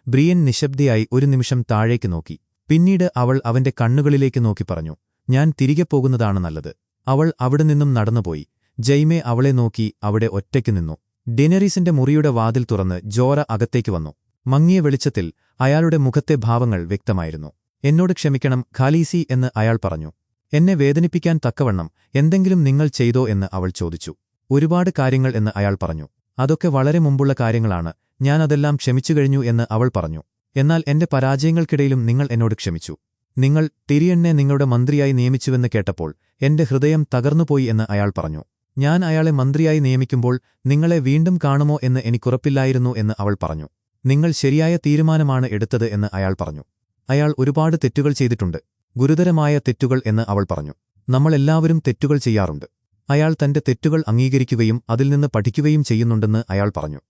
ബ്രിയൻ നിശബ്ദയായി ഒരു നിമിഷം താഴേക്ക് നോക്കി. പിന്നീട് അവൾ അവന്റെ കണ്ണുകളിലേക്ക് നോക്കി പറഞ്ഞു. ഞാൻ തിരികെ പോകുന്നതാണ് നല്ലത്. അവൾ അവിടെ നിന്നും നടന്നുപോയി. ജൈമെ അവളെ നോക്കി അവിടെ ഒറ്റയ്ക്ക് നിന്നു. ഡെനറീസിന്റെ മുറിയുടെ വാതിൽ തുറന്ന് ജോറ അകത്തേക്ക് വന്നു. മങ്ങിയ വെളിച്ചത്തിൽ അയാളുടെ മുഖത്തെ ഭാവങ്ങൾ വ്യക്തമായിരുന്നു. എന്നോട് ക്ഷമിക്കണം ഖാലീസി എന്ന് അയാൾ പറഞ്ഞു. എന്നെ വേദനിപ്പിക്കാൻ തക്കവണ്ണം എന്തെങ്കിലും നിങ്ങൾ ചെയ്തോ എന്ന് അവൾ ചോദിച്ചു. ഒരുപാട് കാര്യങ്ങൾ എന്ന് അയാൾ പറഞ്ഞു. അതൊക്കെ വളരെ മുമ്പുള്ള കാര്യങ്ങളാണ്. ഞാനതെല്ലാം ക്ഷമിച്ചുകഴിഞ്ഞു എന്ന് അവൾ പറഞ്ഞു. എന്നാൽ എന്റെ പരാജയങ്ങൾക്കിടയിലും നിങ്ങൾ എന്നോട് ക്ഷമിച്ചു. നിങ്ങൾ ടിരിയനെ നിങ്ങളുടെ മന്ത്രിയായി നിയമിച്ചുവെന്ന് കേട്ടപ്പോൾ എന്റെ ഹൃദയം തകർന്നുപോയി എന്ന് അയാൾ പറഞ്ഞു. ഞാൻ അയാളെ മന്ത്രിയായി നിയമിക്കുമ്പോൾ നിങ്ങളെ വീണ്ടും കാണുമോ എന്ന് എനിക്കുറപ്പില്ലായിരുന്നു എന്ന് അവൾ പറഞ്ഞു. നിങ്ങൾ ശരിയായ തീരുമാനമാണ് എടുത്തത് എന്ന് അയാൾ പറഞ്ഞു. അയാൾ ഒരുപാട് തെറ്റുകൾ ചെയ്തിട്ടുണ്ട്, ഗുരുതരമായ തെറ്റുകൾ എന്ന് അവൾ പറഞ്ഞു. നമ്മളെല്ലാവരും തെറ്റുകൾ ചെയ്യാറുണ്ട്. അയാൾ തന്റെ തെറ്റുകൾ അംഗീകരിക്കുകയും അതിൽ നിന്ന് പഠിക്കുകയും ചെയ്യുന്നുണ്ടെന്ന് അയാൾ പറഞ്ഞു.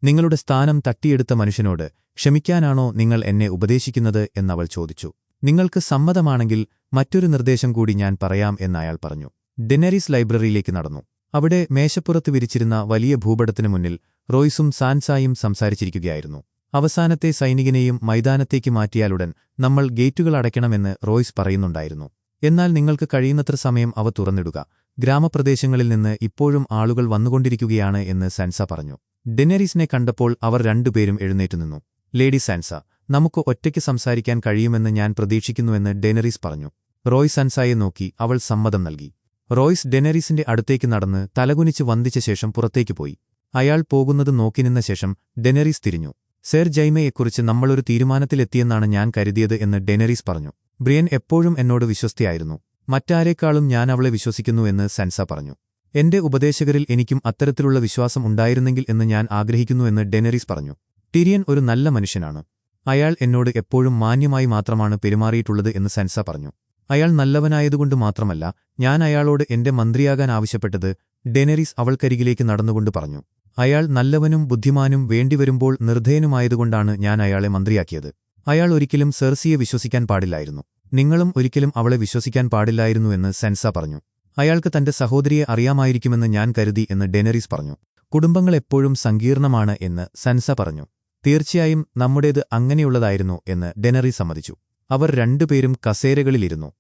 നിങ്ങളുടെ സ്ഥാനം തട്ടിയെടുത്ത മനുഷ്യനോട് ക്ഷമിക്കാനാണോ നിങ്ങൾ എന്നെ ഉപദേശിക്കുന്നത് എന്നവൾ ചോദിച്ചു. നിങ്ങൾക്ക് സമ്മതമാണെങ്കിൽ മറ്റൊരു നിർദ്ദേശം കൂടി ഞാൻ പറയാം എന്ന് അയാൾ പറഞ്ഞു. ഡെനറീസ് ലൈബ്രറിയിലേക്ക് നടന്നു. അവിടെ മേശപ്പുറത്ത് വിരിച്ചിരുന്ന വലിയ ഭൂപടത്തിനു മുന്നിൽ റോയ്സും സാൻസായും സംസാരിച്ചിരിക്കുകയായിരുന്നു. അവസാനത്തെ സൈനികനെയും മൈതാനത്തേക്ക് മാറ്റിയാലുടൻ നമ്മൾ ഗേറ്റുകൾ അടയ്ക്കണമെന്ന് റോയ്സ് പറയുന്നുണ്ടായിരുന്നു. എന്നാൽ നിങ്ങൾക്ക് കഴിയുന്നത്ര സമയം അവ തുറന്നിടുക. ഗ്രാമപ്രദേശങ്ങളിൽ നിന്ന് ഇപ്പോഴും ആളുകൾ വന്നുകൊണ്ടിരിക്കുകയാണ് എന്ന് സാൻസ പറഞ്ഞു. ഡെനറീസിനെ കണ്ടപ്പോൾ അവർ രണ്ടുപേരും എഴുന്നേറ്റുനിന്നു. ലേഡി സാൻസ, നമുക്ക് ഒറ്റയ്ക്ക് സംസാരിക്കാൻ കഴിയുമെന്ന് ഞാൻ പ്രതീക്ഷിക്കുന്നുവെന്ന് ഡെനറീസ് പറഞ്ഞു. റോയ് സാൻസായെ നോക്കി അവൾ സമ്മതം നൽകി. റോയ്സ് ഡെനറീസിന്റെ അടുത്തേക്ക് നടന്ന് തലകുനിച്ച് വന്ദിച്ച ശേഷം പുറത്തേക്ക് പോയി. അയാൾ പോകുന്നത് നോക്കി നിന്ന ശേഷം ഡെനറീസ് തിരിഞ്ഞു. സർ ജൈമയെക്കുറിച്ച് നമ്മളൊരു തീരുമാനത്തിലെത്തിയെന്നാണ് ഞാൻ കരുതിയത് എന്ന് ഡെനറീസ് പറഞ്ഞു. ബ്രിയൻ എപ്പോഴും എന്നോട് വിശ്വസ്തയായിരുന്നു. മറ്റാരേക്കാളും ഞാൻ അവളെ വിശ്വസിക്കുന്നു എന്ന് സാൻസ പറഞ്ഞു. എന്റെ ഉപദേശകരിൽ എനിക്കും അത്തരത്തിലുള്ള വിശ്വാസം ഉണ്ടായിരുന്നെങ്കിൽ എന്ന് ഞാൻ ആഗ്രഹിക്കുന്നുവെന്ന് ഡെനറീസ് പറഞ്ഞു. ടിരിയൻ ഒരു നല്ല മനുഷ്യനാണ്. അയാൾ എന്നോട് എപ്പോഴും മാന്യമായി മാത്രമാണ് പെരുമാറിയിട്ടുള്ളത് എന്ന് സാൻസ പറഞ്ഞു. അയാൾ നല്ലവനായതുകൊണ്ട് മാത്രമല്ല ഞാൻ അയാളോട് എന്റെ മന്ത്രിയാകാൻ ആവശ്യപ്പെട്ടത്, ഡെനറീസ് അവൾക്കരികിലേക്ക് നടന്നുകൊണ്ട് പറഞ്ഞു. അയാൾ നല്ലവനും ബുദ്ധിമാനും വേണ്ടിവരുമ്പോൾ നിർദ്ധയനുമായതുകൊണ്ടാണ് ഞാൻ അയാളെ മന്ത്രിയാക്കിയത്. അയാൾ ഒരിക്കലും സെർസിയെ വിശ്വസിക്കാൻ പാടില്ലായിരുന്നു. നിങ്ങളും ഒരിക്കലും അവളെ വിശ്വസിക്കാൻ പാടില്ലായിരുന്നുവെന്ന് സാൻസ പറഞ്ഞു. അയാൾക്ക് തന്റെ സഹോദരിയെ അറിയാമായിരിക്കുമെന്ന് ഞാൻ കരുതി എന്ന് ഡെനറീസ് പറഞ്ഞു. കുടുംബങ്ങൾ എപ്പോഴും സങ്കീർണമാണ് എന്ന് സാൻസ പറഞ്ഞു. തീർച്ചയായും നമ്മുടേത് അങ്ങനെയുള്ളതായിരുന്നു എന്ന് ഡെനറീസ് സമ്മതിച്ചു. അവർ രണ്ടുപേരും കസേരകളിലിരുന്നു.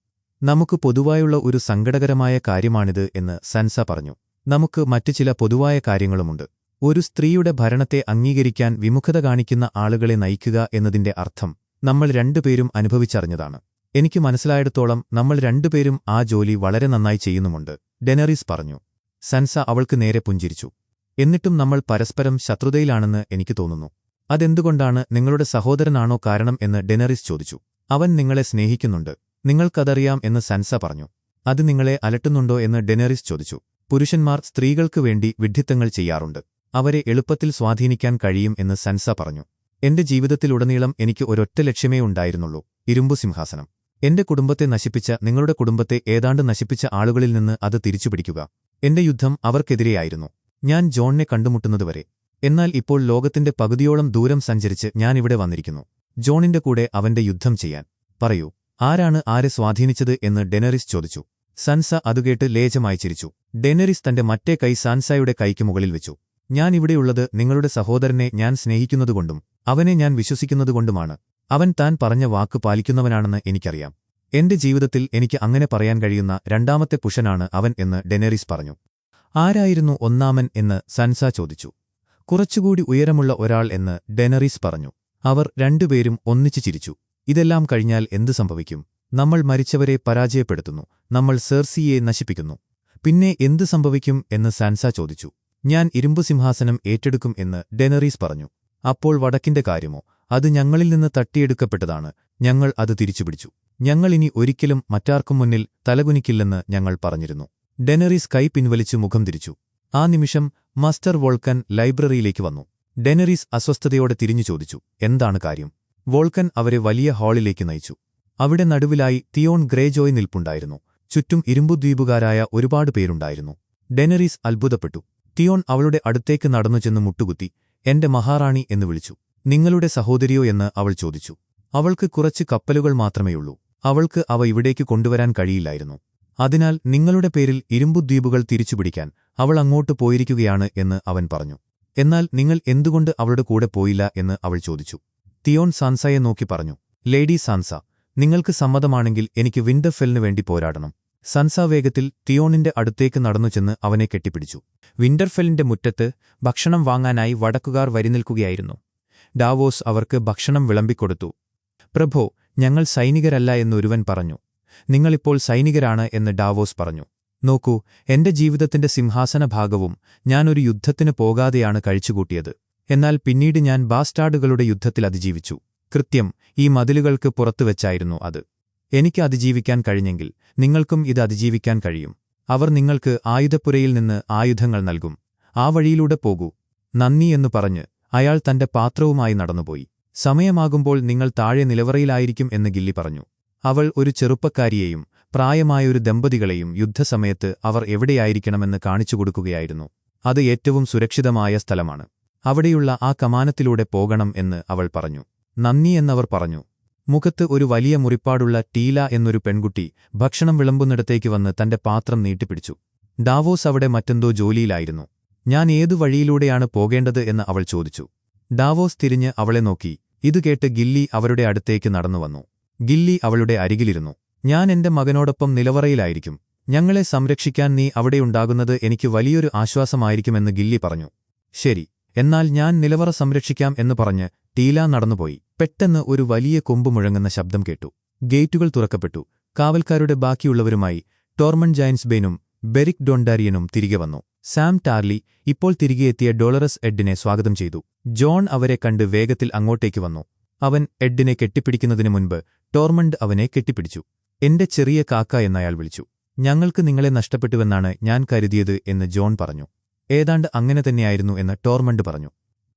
നമുക്ക് പൊതുവായുള്ള ഒരു സങ്കടകരമായ കാര്യമാണിത് എന്ന് സാൻസ പറഞ്ഞു. നമുക്ക് മറ്റു ചില പൊതുവായ കാര്യങ്ങളുമുണ്ട്. ഒരു സ്ത്രീയുടെ ഭരണത്തെ അംഗീകരിക്കാൻ വിമുഖത കാണിക്കുന്ന ആളുകളെ നയിക്കുക എന്നതിന്റെ അർത്ഥം നമ്മൾ രണ്ടുപേരും അനുഭവിച്ചറിഞ്ഞതാണ്. എനിക്ക് മനസ്സിലായിടത്തോളം നമ്മൾ രണ്ടുപേരും ആ ജോലി വളരെ നന്നായി ചെയ്യുന്നുമുണ്ട്, ഡെനറീസ് പറഞ്ഞു. സാൻസ അവൾക്ക് നേരെ പുഞ്ചിരിച്ചു. എന്നിട്ടും നമ്മൾ പരസ്പരം ശത്രുതയിലാണെന്ന് എനിക്ക് തോന്നുന്നു. അതെന്തുകൊണ്ടാണ്? നിങ്ങളുടെ സഹോദരനാണോ കാരണം എന്ന് ഡെനറീസ് ചോദിച്ചു. അവൻ നിങ്ങളെ സ്നേഹിക്കുന്നുണ്ട്, നിങ്ങൾക്കതറിയാം എന്ന് സാൻസ പറഞ്ഞു. അത് നിങ്ങളെ അലട്ടുന്നുണ്ടോ എന്ന് ഡെനറീസ് ചോദിച്ചു. പുരുഷന്മാർ സ്ത്രീകൾക്ക് വേണ്ടി വിഡ്ഢിത്തങ്ങൾ ചെയ്യാറുണ്ട്. അവരെ എളുപ്പത്തിൽ സ്വാധീനിക്കാൻ കഴിയും എന്ന് സാൻസ പറഞ്ഞു. എന്റെ ജീവിതത്തിലുടനീളം എനിക്ക് ഒരൊറ്റ ലക്ഷ്യമേ ഉണ്ടായിരുന്നുള്ളൂ, ഇരുമ്പു സിംഹാസനം. എന്റെ കുടുംബത്തെ നശിപ്പിച്ച, നിങ്ങളുടെ കുടുംബത്തെ ഏതാണ്ട് നശിപ്പിച്ച ആളുകളിൽ നിന്ന് അത് തിരിച്ചുപിടിക്കുക. എന്റെ യുദ്ധം അവർക്കെതിരെയായിരുന്നു, ഞാൻ ജോണിനെ കണ്ടുമുട്ടുന്നതുവരെ. എന്നാൽ ഇപ്പോൾ ലോകത്തിന്റെ പകുതിയോളം ദൂരം സഞ്ചരിച്ച് ഞാനിവിടെ വന്നിരിക്കുന്നു, ജോണിന്റെ കൂടെ അവന്റെ യുദ്ധം ചെയ്യാൻ. പറയൂ, ആരാണ് ആരെ സ്വാധീനിച്ചത് എന്ന് ഡെനറീസ് ചോദിച്ചു. സാൻസ അതുകേട്ട് ലേജമായി ചിരിച്ചു. ഡെനറീസ് തന്റെ മറ്റേ കൈ സാൻസയുടെ കൈക്ക് മുകളിൽ വെച്ചു. ഞാൻ ഇവിടെയുള്ളത് നിങ്ങളുടെ സഹോദരനെ ഞാൻ സ്നേഹിക്കുന്നതുകൊണ്ടും അവനെ ഞാൻ വിശ്വസിക്കുന്നതുകൊണ്ടുമാണ്. അവൻ താൻ പറഞ്ഞ വാക്ക് പാലിക്കുന്നവനാണെന്ന് എനിക്കറിയാം. എന്റെ ജീവിതത്തിൽ എനിക്ക് അങ്ങനെ പറയാൻ കഴിയുന്ന രണ്ടാമത്തെ പുരുഷനാണ് അവൻ എന്ന് ഡെനറീസ് പറഞ്ഞു. ആരായിരുന്നു ഒന്നാമൻ എന്ന് സാൻസ ചോദിച്ചു. കുറച്ചുകൂടി ഉയരമുള്ള ഒരാൾ എന്ന് ഡെനറീസ് പറഞ്ഞു. അവർ രണ്ടുപേരും ഒന്നിച്ചു ചിരിച്ചു. ഇതെല്ലാം കഴിഞ്ഞാൽ എന്തു സംഭവിക്കും? നമ്മൾ മരിച്ചവരെ പരാജയപ്പെടുത്തുന്നു, നമ്മൾ സെർസിയെ നശിപ്പിക്കുന്നു. പിന്നെ എന്തു സംഭവിക്കും എന്ന് സാൻസ ചോദിച്ചു. ഞാൻ ഇരുമ്പു സിംഹാസനം ഏറ്റെടുക്കും എന്ന് ഡെനറീസ് പറഞ്ഞു. അപ്പോൾ വടക്കിന്റെ കാര്യമോ? അത് ഞങ്ങളിൽ നിന്ന് തട്ടിയെടുക്കപ്പെട്ടതാണ്, ഞങ്ങൾ അത് തിരിച്ചുപിടിച്ചു. ഞങ്ങൾ ഇനി ഒരിക്കലും മറ്റാർക്കും മുന്നിൽ തലകുനിക്കില്ലെന്ന് ഞങ്ങൾ പറഞ്ഞിരുന്നു. ഡെനറീസ് കൈ പിൻവലിച്ച് മുഖം തിരിച്ചു. ആ നിമിഷം മാസ്റ്റർ വോൾക്കൻ ലൈബ്രറിയിലേക്ക് വന്നു. ഡെനറീസ് അസ്വസ്ഥതയോടെ തിരിഞ്ഞു ചോദിച്ചു, എന്താണ് കാര്യം? വോൾക്കൻ അവരെ വലിയ ഹാളിലേക്ക് നയിച്ചു. അവിടെ നടുവിലായി തിയോൺ ഗ്രേജോയ് നിൽപ്പുണ്ടായിരുന്നു. ചുറ്റും ഇരുമ്പുദ്വീപുകാരായ ഒരുപാട് പേരുണ്ടായിരുന്നു. ഡെനറീസ് അത്ഭുതപ്പെട്ടു. തിയോൺ അവളുടെ അടുത്തേക്ക് നടന്നു ചെന്ന് മുട്ടുകുത്തി, എന്റെ മഹാറാണി എന്ന് വിളിച്ചു. നിങ്ങളുടെ സഹോദരിയോ എന്ന് അവൾ ചോദിച്ചു. അവൾക്ക് കുറച്ച് കപ്പലുകൾ മാത്രമേയുള്ളൂ, അവൾക്ക് അവ ഇവിടേക്ക് കൊണ്ടുവരാൻ കഴിയില്ലായിരുന്നു. അതിനാൽ നിങ്ങളുടെ പേരിൽ ഇരുമ്പുദ്വീപുകൾ തിരിച്ചുപിടിക്കാൻ അവൾ അങ്ങോട്ട് പോയിരിക്കുകയാണ് എന്ന് അവൻ പറഞ്ഞു. എന്നാൽ നിങ്ങൾ എന്തുകൊണ്ട് അവളുടെ കൂടെ പോയില്ല എന്ന് അവൾ ചോദിച്ചു. തിയോൺ സാൻസയെ നോക്കി പറഞ്ഞു, ലേഡി സാൻസ, നിങ്ങൾക്ക് സമ്മതമാണെങ്കിൽ എനിക്ക് വിന്റർഫെല്ലിനു വേണ്ടി പോരാടണം. സാൻസ വേഗത്തിൽ തിയോണിന്റെ അടുത്തേക്ക് നടന്നു ചെന്ന് അവനെ കെട്ടിപ്പിടിച്ചു. വിന്റർഫെല്ലിന്റെ മുറ്റത്ത് ഭക്ഷണം വാങ്ങാനായി വടക്കുകാർ വരിനിൽക്കുകയായിരുന്നു. ഡാവോസ് അവർക്ക് ഭക്ഷണം വിളമ്പിക്കൊടുത്തു. പ്രഭോ, ഞങ്ങൾ സൈനികരല്ല എന്നൊരുവൻ പറഞ്ഞു. നിങ്ങളിപ്പോൾ സൈനികരാണ് എന്ന് ഡാവോസ് പറഞ്ഞു. നോക്കൂ, എന്റെ ജീവിതത്തിന്റെ സിംഹാസനഭാഗവും ഞാനൊരു യുദ്ധത്തിന് പോകാതെയാണ് കഴിച്ചുകൂട്ടിയത്. എന്നാൽ പിന്നീട് ഞാൻ ബാസ്റ്റാർഡുകളുടെ യുദ്ധത്തിൽ അതിജീവിച്ചു. കൃത്യം ഈ മതിലുകൾക്ക് പുറത്തുവെച്ചായിരുന്നു അത്. എനിക്ക് അതിജീവിക്കാൻ കഴിഞ്ഞെങ്കിൽ നിങ്ങൾക്കും ഇത് അതിജീവിക്കാൻ കഴിയും. അവർ നിങ്ങൾക്ക് ആയുധപ്പുരയിൽ നിന്ന് ആയുധങ്ങൾ നൽകും. ആ വഴിയിലൂടെ പോകൂ. നന്ദി എന്നു പറഞ്ഞ് അയാൾ തന്റെ പാത്രവുമായി നടന്നുപോയി. സമയമാകുമ്പോൾ നിങ്ങൾ താഴെ നിലവറയിലായിരിക്കും എന്ന് ഗില്ലി പറഞ്ഞു. അവൾ ഒരു ചെറുപ്പക്കാരിയെയും പ്രായമായൊരു ദമ്പതികളെയും യുദ്ധസമയത്ത് അവർ എവിടെയായിരിക്കണമെന്ന് കാണിച്ചുകൊടുക്കുകയായിരുന്നു. അത് ഏറ്റവും സുരക്ഷിതമായ സ്ഥലമാണ്. അവിടെയുള്ള ആ കമാനത്തിലൂടെ പോകണം എന്ന് അവൾ പറഞ്ഞു. നന്ദി എന്നവർ പറഞ്ഞു. മുഖത്ത് ഒരു വലിയ മുറിപ്പാടുള്ള ടീല എന്നൊരു പെൺകുട്ടി ഭക്ഷണം വിളമ്പുന്നിടത്തേക്ക് വന്ന് തന്റെ പാത്രം നീട്ടിപ്പിടിച്ചു. ഡാവോസ് അവിടെ മറ്റെന്തോ ജോലിയിലായിരുന്നു. ഞാൻ ഏതു വഴിയിലൂടെയാണ് പോകേണ്ടത് എന്ന് അവൾ ചോദിച്ചു. ഡാവോസ് തിരിഞ്ഞ് അവളെ നോക്കി. ഇത് കേട്ട് ഗില്ലി അവരുടെ അടുത്തേക്ക് നടന്നുവന്നു. ഗില്ലി അവളുടെ അരികിലിരുന്നു. ഞാൻ എന്റെ മകനോടൊപ്പം നിലവറയിലായിരിക്കും. ഞങ്ങളെ സംരക്ഷിക്കാൻ നീ അവിടെയുണ്ടാകുന്നത് എനിക്ക് വലിയൊരു ആശ്വാസമായിരിക്കുമെന്ന് ഗില്ലി പറഞ്ഞു. ശരി, എന്നാൽ ഞാൻ നിലവറ സംരക്ഷിക്കാം എന്ന് പറഞ്ഞ് ടീല നടന്നുപോയി. പെട്ടെന്ന് ഒരു വലിയ കൊമ്പ് മുഴങ്ങുന്ന ശബ്ദം കേട്ടു. ഗേറ്റുകൾ തുറക്കപ്പെട്ടു. കാവൽക്കാരുടെ ബാക്കിയുള്ളവരുമായി ടോർമൺ ജയൻസ്ബേനും ബെറിക് ഡോണ്ടാരിയനും തിരികെ വന്നു. സാം ടാർലി ഇപ്പോൾ തിരികെയെത്തിയ ഡോളറസ് എഡിനെ സ്വാഗതം ചെയ്തു. ജോൺ അവരെ കണ്ട് വേഗത്തിൽ അങ്ങോട്ടേക്ക് വന്നു. അവൻ എഡിനെ കെട്ടിപ്പിടിക്കുന്നതിനു മുൻപ് ടോർമണ്ട് അവനെ കെട്ടിപ്പിടിച്ചു. എന്റെ ചെറിയ കാക്ക എന്നയാൾ വിളിച്ചു. ഞങ്ങൾക്ക് നിങ്ങളെ നഷ്ടപ്പെട്ടുവെന്നാണ് ഞാൻ കരുതിയത് എന്ന് ജോൺ പറഞ്ഞു. ഏതാണ്ട് അങ്ങനെ തന്നെയായിരുന്നു എന്ന് ടോർമണ്ട് പറഞ്ഞു.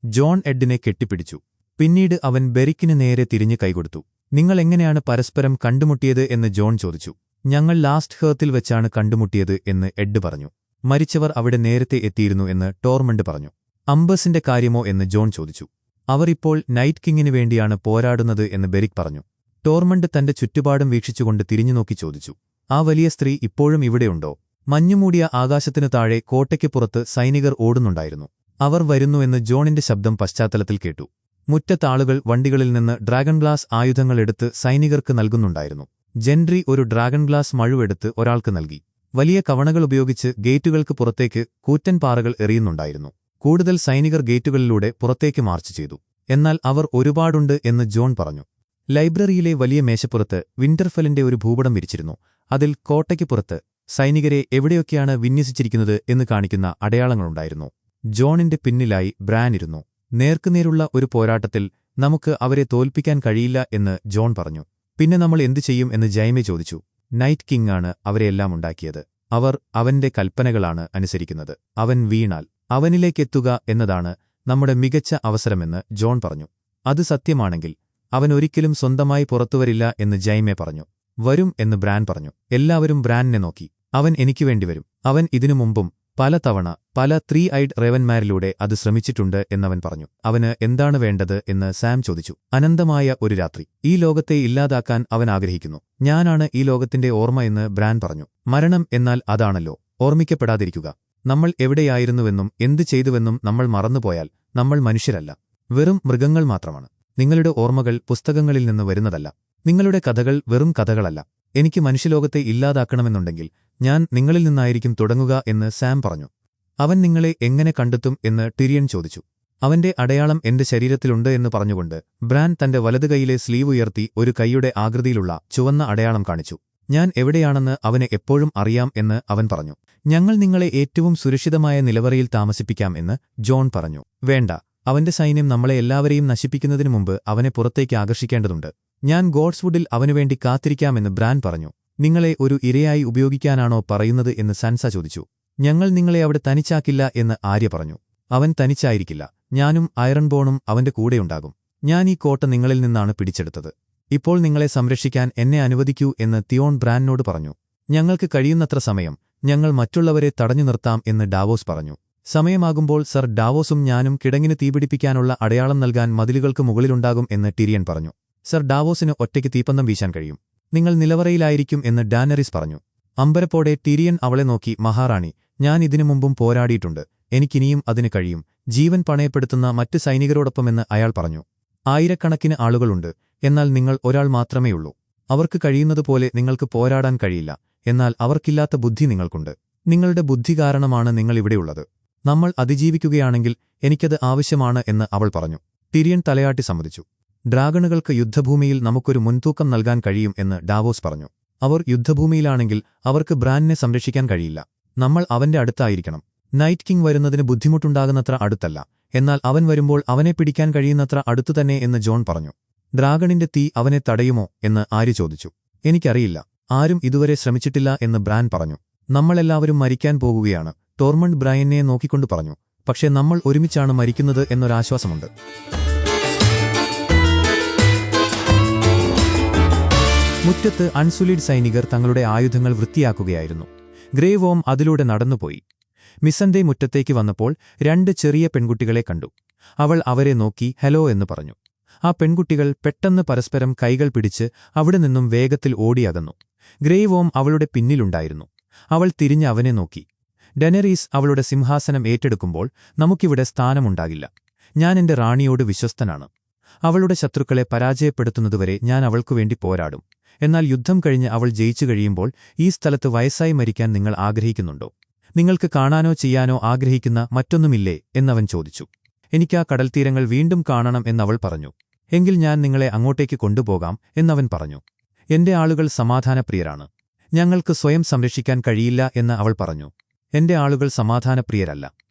ജോൺ എഡിനെ കെട്ടിപ്പിടിച്ചു. പിന്നീട് അവൻ ബെറിക്കിന് നേരെ തിരിഞ്ഞ് കൈകൊടുത്തു. നിങ്ങൾ എങ്ങനെയാണ് പരസ്പരം കണ്ടുമുട്ടിയത് എന്ന് ജോൺ ചോദിച്ചു. ഞങ്ങൾ ലാസ്റ്റ് ഹേർത്തിൽ വെച്ചാണ് കണ്ടുമുട്ടിയത് എന്ന് എഡ് പറഞ്ഞു. മരിച്ചവർ അവിടെ നേരത്തെ എത്തിയിരുന്നു എന്ന് ടോർമണ്ട് പറഞ്ഞു. അംബസിന്റെ കാര്യമോ എന്ന് ജോൺ ചോദിച്ചു. അവർ ഇപ്പോൾ നൈറ്റ് കിങ്ങിനു വേണ്ടിയാണ് പോരാടുന്നത് എന്ന് ബെറിക് പറഞ്ഞു. ടോർമണ്ട് തന്റെ ചുറ്റുപാടും വീക്ഷിച്ചുകൊണ്ട് തിരിഞ്ഞുനോക്കി ചോദിച്ചു. ആ വലിയ സ്ത്രീ ഇപ്പോഴും ഇവിടെയുണ്ടോ? മഞ്ഞുമൂടിയ ആകാശത്തിനു താഴെ കോട്ടയ്ക്ക് പുറത്ത് സൈനികർ ഓടുന്നുണ്ടായിരുന്നു. അവർ വരുന്നുവെന്ന് ജോണിന്റെ ശബ്ദം പശ്ചാത്തലത്തിൽ കേട്ടു. മുറ്റത്താളുകൾ വണ്ടികളിൽ നിന്ന് ഡ്രാഗൺ ഗ്ലാസ് ആയുധങ്ങൾ എടുത്ത് സൈനികർക്ക് നൽകുന്നുണ്ടായിരുന്നു. ജെൻട്രി ഒരു ഡ്രാഗൺ ഗ്ലാസ് മഴുവെടുത്ത് ഒരാൾക്ക് നൽകി. വലിയ കവണകൾ ഉപയോഗിച്ച് ഗേറ്റുകൾക്ക് പുറത്തേക്ക് കൂറ്റൻ പാറകൾ എറിയുന്നുണ്ടായിരുന്നു. കൂടുതൽ സൈനികർ ഗേറ്റുകളിലൂടെ പുറത്തേക്ക് മാർച്ച് ചെയ്തു. എന്നാൽ അവർ ഒരുപാടുണ്ട് എന്ന് ജോൺ പറഞ്ഞു. ലൈബ്രറിയിലെ വലിയ മേശപ്പുറത്ത് വിന്റർഫെല്ലിന്റെ ഒരു ഭൂപടം വിരിച്ചിരുന്നു. അതിൽ കോട്ടയ്ക്ക് പുറത്ത് സൈനികരെ എവിടെയൊക്കെയാണ് വിന്യസിച്ചിരിക്കുന്നത് എന്ന് കാണിക്കുന്ന അടയാളങ്ങളുണ്ടായിരുന്നു. ജോണിന്റെ പിന്നിലായി ബ്രാൻ ഇരുന്നു. നേർക്കുനേരുള്ള ഒരു പോരാട്ടത്തിൽ നമുക്ക് അവരെ തോൽപ്പിക്കാൻ കഴിയില്ല എന്ന് ജോൺ പറഞ്ഞു. പിന്നെ നമ്മൾ എന്തു ചെയ്യും എന്ന് ജൈമെ ചോദിച്ചു. നൈറ്റ് കിങ് ആണ് അവരെയെല്ലാം ഉണ്ടാക്കിയത്. അവർ അവന്റെ കൽപ്പനകളാണ് അനുസരിക്കുന്നത്. അവൻ വീണാൽ അവനിലേക്കെത്തുക എന്നതാണ് നമ്മുടെ മികച്ച അവസരമെന്ന് ജോൺ പറഞ്ഞു. അത് സത്യമാണെങ്കിൽ അവൻ ഒരിക്കലും സ്വന്തമായി പുറത്തുവരില്ല എന്ന് ജൈമെ പറഞ്ഞു. വരും എന്ന് ബ്രാൻ പറഞ്ഞു. എല്ലാവരും ബ്രാനിനെ നോക്കി. അവൻ എനിക്ക് വേണ്ടി വരും. അവൻ ഇതിനു മുമ്പും പല തവണ പല 3 ഐഡ് റേവന്മാരിലൂടെ അത് ശ്രമിച്ചിട്ടുണ്ട് എന്നവൻ പറഞ്ഞു. അവന് എന്താണ് വേണ്ടത് എന്ന് സാം ചോദിച്ചു. അനന്തമായ ഒരു രാത്രി. ഈ ലോകത്തെ ഇല്ലാതാക്കാൻ അവൻ ആഗ്രഹിക്കുന്നു. ഞാനാണ് ഈ ലോകത്തിന്റെ ഓർമ്മ എന്ന് ബ്രാൻ പറഞ്ഞു. മരണം എന്നാൽ അതാണല്ലോ, ഓർമ്മിക്കപ്പെടാതിരിക്കുക. നമ്മൾ എവിടെയായിരുന്നുവെന്നും എന്തു ചെയ്തുവെന്നും നമ്മൾ മറന്നുപോയാൽ നമ്മൾ മനുഷ്യരല്ല, വെറും മൃഗങ്ങൾ മാത്രമാണ്. നിങ്ങളുടെ ഓർമ്മകൾ പുസ്തകങ്ങളിൽ നിന്ന് വരുന്നതല്ല. നിങ്ങളുടെ കഥകൾ വെറും കഥകളല്ല. എനിക്ക് മനുഷ്യലോകത്തെ ഇല്ലാതാക്കണമെന്നുണ്ടെങ്കിൽ ഞാൻ നിങ്ങളിൽ നിന്നായിരിക്കും തുടങ്ങുക എന്ന് സാം പറഞ്ഞു. അവൻ നിങ്ങളെ എങ്ങനെ കണ്ടെത്തും എന്ന് ടിരിയൻ ചോദിച്ചു. അവന്റെ അടയാളം എന്റെ ശരീരത്തിലുണ്ട് എന്ന് പറഞ്ഞുകൊണ്ട് ബ്രാൻ തന്റെ വലതു കൈയിലെ സ്ലീവ് ഉയർത്തി ഒരു കൈയുടെ ആകൃതിയിലുള്ള ചുവന്ന അടയാളം കാണിച്ചു. ഞാൻ എവിടെയാണെന്ന് അവന് എപ്പോഴും അറിയാം എന്ന് അവൻ പറഞ്ഞു. ഞങ്ങൾ നിങ്ങളെ ഏറ്റവും സുരക്ഷിതമായ നിലവറയിൽ താമസിപ്പിക്കാം എന്ന് ജോൺ പറഞ്ഞു. വേണ്ട, അവന്റെ സൈന്യം നമ്മളെ എല്ലാവരെയും നശിപ്പിക്കുന്നതിനു മുമ്പ് അവനെ പുറത്തേക്ക് ആകർഷിക്കേണ്ടതുണ്ട്. ഞാൻ ഗോഡ്സ്വുഡിൽ അവനുവേണ്ടി കാത്തിരിക്കാമെന്ന് ബ്രാൻ പറഞ്ഞു. നിങ്ങളെ ഒരു ഇരയായി ഉപയോഗിക്കാനാണോ പറയുന്നത് എന്ന് സൻസ ചോദിച്ചു. ഞങ്ങൾ നിങ്ങളെ അവിടെ തനിച്ചാക്കില്ല എന്ന് ആര്യ പറഞ്ഞു. അവൻ തനിച്ചായിരിക്കില്ല. ഞാനും ഐറൺബോണും അവന്റെ കൂടെയുണ്ടാകും. ഞാൻ ഈ കോട്ട നിങ്ങളിൽ നിന്നാണ് പിടിച്ചെടുത്തത്. ഇപ്പോൾ നിങ്ങളെ സംരക്ഷിക്കാൻ എന്നെ അനുവദിക്കൂ എന്ന് തിയോൺ ബ്രാനോട് പറഞ്ഞു. ഞങ്ങൾക്ക് കഴിയുന്നത്ര സമയം ഞങ്ങൾ മറ്റുള്ളവരെ തടഞ്ഞു നിർത്താം എന്ന് ഡാവോസ് പറഞ്ഞു. സമയമാകുമ്പോൾ സർ ഡാവോസും ഞാനും കിടങ്ങിന് തീപിടിപ്പിക്കാനുള്ള അടയാളം നൽകാൻ മതിലുകൾക്ക് മുകളിലുണ്ടാകും എന്ന് ടിരിയൻ പറഞ്ഞു. സർ ഡാവോസിന് ഒറ്റയ്ക്ക് തീപ്പന്തം വീശാൻ കഴിയും. നിങ്ങൾ നിലവറയിലായിരിക്കും എന്ന് ഡാനറിസ് പറഞ്ഞു. അമ്പരപ്പോടെ ടിരിയൻ അവളെ നോക്കി. മഹാറാണി, ഞാൻ ഇതിനു മുമ്പും പോരാടിയിട്ടുണ്ട്. എനിക്കിനിയും അതിന് കഴിയും. ജീവൻ പണയപ്പെടുത്തുന്ന മറ്റ് സൈനികരോടൊപ്പമെന്ന് അയാൾ പറഞ്ഞു. ആയിരക്കണക്കിന് ആളുകളുണ്ട്, എന്നാൽ നിങ്ങൾ ഒരാൾ മാത്രമേയുള്ളൂ. അവർക്ക് കഴിയുന്നതുപോലെ നിങ്ങൾക്ക് പോരാടാൻ കഴിയില്ല. എന്നാൽ അവർക്കില്ലാത്ത ബുദ്ധി നിങ്ങൾക്കുണ്ട്. നിങ്ങളുടെ ബുദ്ധി കാരണമാണ് നിങ്ങളിവിടെയുള്ളത്. നമ്മൾ അതിജീവിക്കുകയാണെങ്കിൽ എനിക്കത് ആവശ്യമാണ് എന്ന് അവൾ പറഞ്ഞു. ടിരിയൻ തലയാട്ടി സമ്മതിച്ചു. ഡ്രാഗണുകൾക്ക് യുദ്ധഭൂമിയിൽ നമുക്കൊരു മുൻതൂക്കം നൽകാൻ കഴിയും എന്ന് ഡാവോസ് പറഞ്ഞു. അവർ യുദ്ധഭൂമിയിലാണെങ്കിൽ അവർക്ക് ബ്രാനിനെ സംരക്ഷിക്കാൻ കഴിയില്ല. നമ്മൾ അവന്റെ അടുത്തായിരിക്കണം. നൈറ്റ് കിങ് വരുന്നതിന് ബുദ്ധിമുട്ടുണ്ടാകുന്നത്ര അടുത്തല്ല, എന്നാൽ അവൻ വരുമ്പോൾ അവനെ പിടിക്കാൻ കഴിയുന്നത്ര അടുത്തുതന്നെ എന്ന് ജോൺ പറഞ്ഞു. ഡ്രാഗണിന്റെ തീ അവനെ തടയുമോ എന്ന് ആര്യ ചോദിച്ചു. എനിക്കറിയില്ല. ആരും ഇതുവരെ ശ്രമിച്ചിട്ടില്ല എന്ന് ബ്രാൻ പറഞ്ഞു. നമ്മളെല്ലാവരും മരിക്കാൻ പോകുകയാണ്, ടോർമണ്ട് ബ്രയനെ നോക്കിക്കൊണ്ട് പറഞ്ഞു. പക്ഷേ നമ്മൾ ഒരുമിച്ചാണ് മരിക്കുന്നത് എന്നൊരാശ്വാസമുണ്ട്. മുറ്റത്ത് അൺസുലിഡ് സൈനികർ തങ്ങളുടെ ആയുധങ്ങൾ വൃത്തിയാക്കുകയായിരുന്നു. ഗ്രേ വോം അതിലൂടെ നടന്നുപോയി. മിസന്റെ മുറ്റത്തേക്ക് വന്നപ്പോൾ 2 ചെറിയ പെൺകുട്ടികളെ കണ്ടു. അവൾ അവരെ നോക്കി ഹലോ എന്ന് പറഞ്ഞു. ആ പെൺകുട്ടികൾ പെട്ടെന്ന് പരസ്പരം കൈകൾ പിടിച്ച് അവിടെ നിന്നും വേഗത്തിൽ ഓടിയകന്നു. ഗ്രേ വോം അവളുടെ പിന്നിലുണ്ടായിരുന്നു. അവൾ തിരിഞ്ഞ് അവനെ നോക്കി. ഡെനറീസ് അവളുടെ സിംഹാസനം ഏറ്റെടുക്കുമ്പോൾ നമുക്കിവിടെ സ്ഥാനമുണ്ടാകില്ല. ഞാൻ എന്റെ റാണിയോട് വിശ്വസ്തനാണ്. അവളുടെ ശത്രുക്കളെ പരാജയപ്പെടുത്തുന്നതുവരെ ഞാൻ അവൾക്കുവേണ്ടി പോരാടും. എന്നാൽ യുദ്ധം കഴിഞ്ഞ് അവൾ ജയിച്ചു കഴിയുമ്പോൾ ഈ സ്ഥലത്ത് വയസ്സായി മരിക്കാൻ നിങ്ങൾ ആഗ്രഹിക്കുന്നുണ്ടോ? നിങ്ങൾക്ക് കാണാനോ ചെയ്യാനോ ആഗ്രഹിക്കുന്ന മറ്റൊന്നുമില്ലേ എന്നവൻ ചോദിച്ചു. എനിക്കാ കടൽത്തീരങ്ങൾ വീണ്ടും കാണണം എന്നവൾ പറഞ്ഞു. എങ്കിൽ ഞാൻ നിങ്ങളെ അങ്ങോട്ടേക്ക് കൊണ്ടുപോകാം എന്നവൻ പറഞ്ഞു. എന്റെ ആളുകൾ സമാധാനപ്രിയരാണ്. ഞങ്ങൾക്ക് സ്വയം സംരക്ഷിക്കാൻ കഴിയില്ല എന്ന് അവൾ പറഞ്ഞു. എന്റെ ആളുകൾ സമാധാനപ്രിയരല്ല.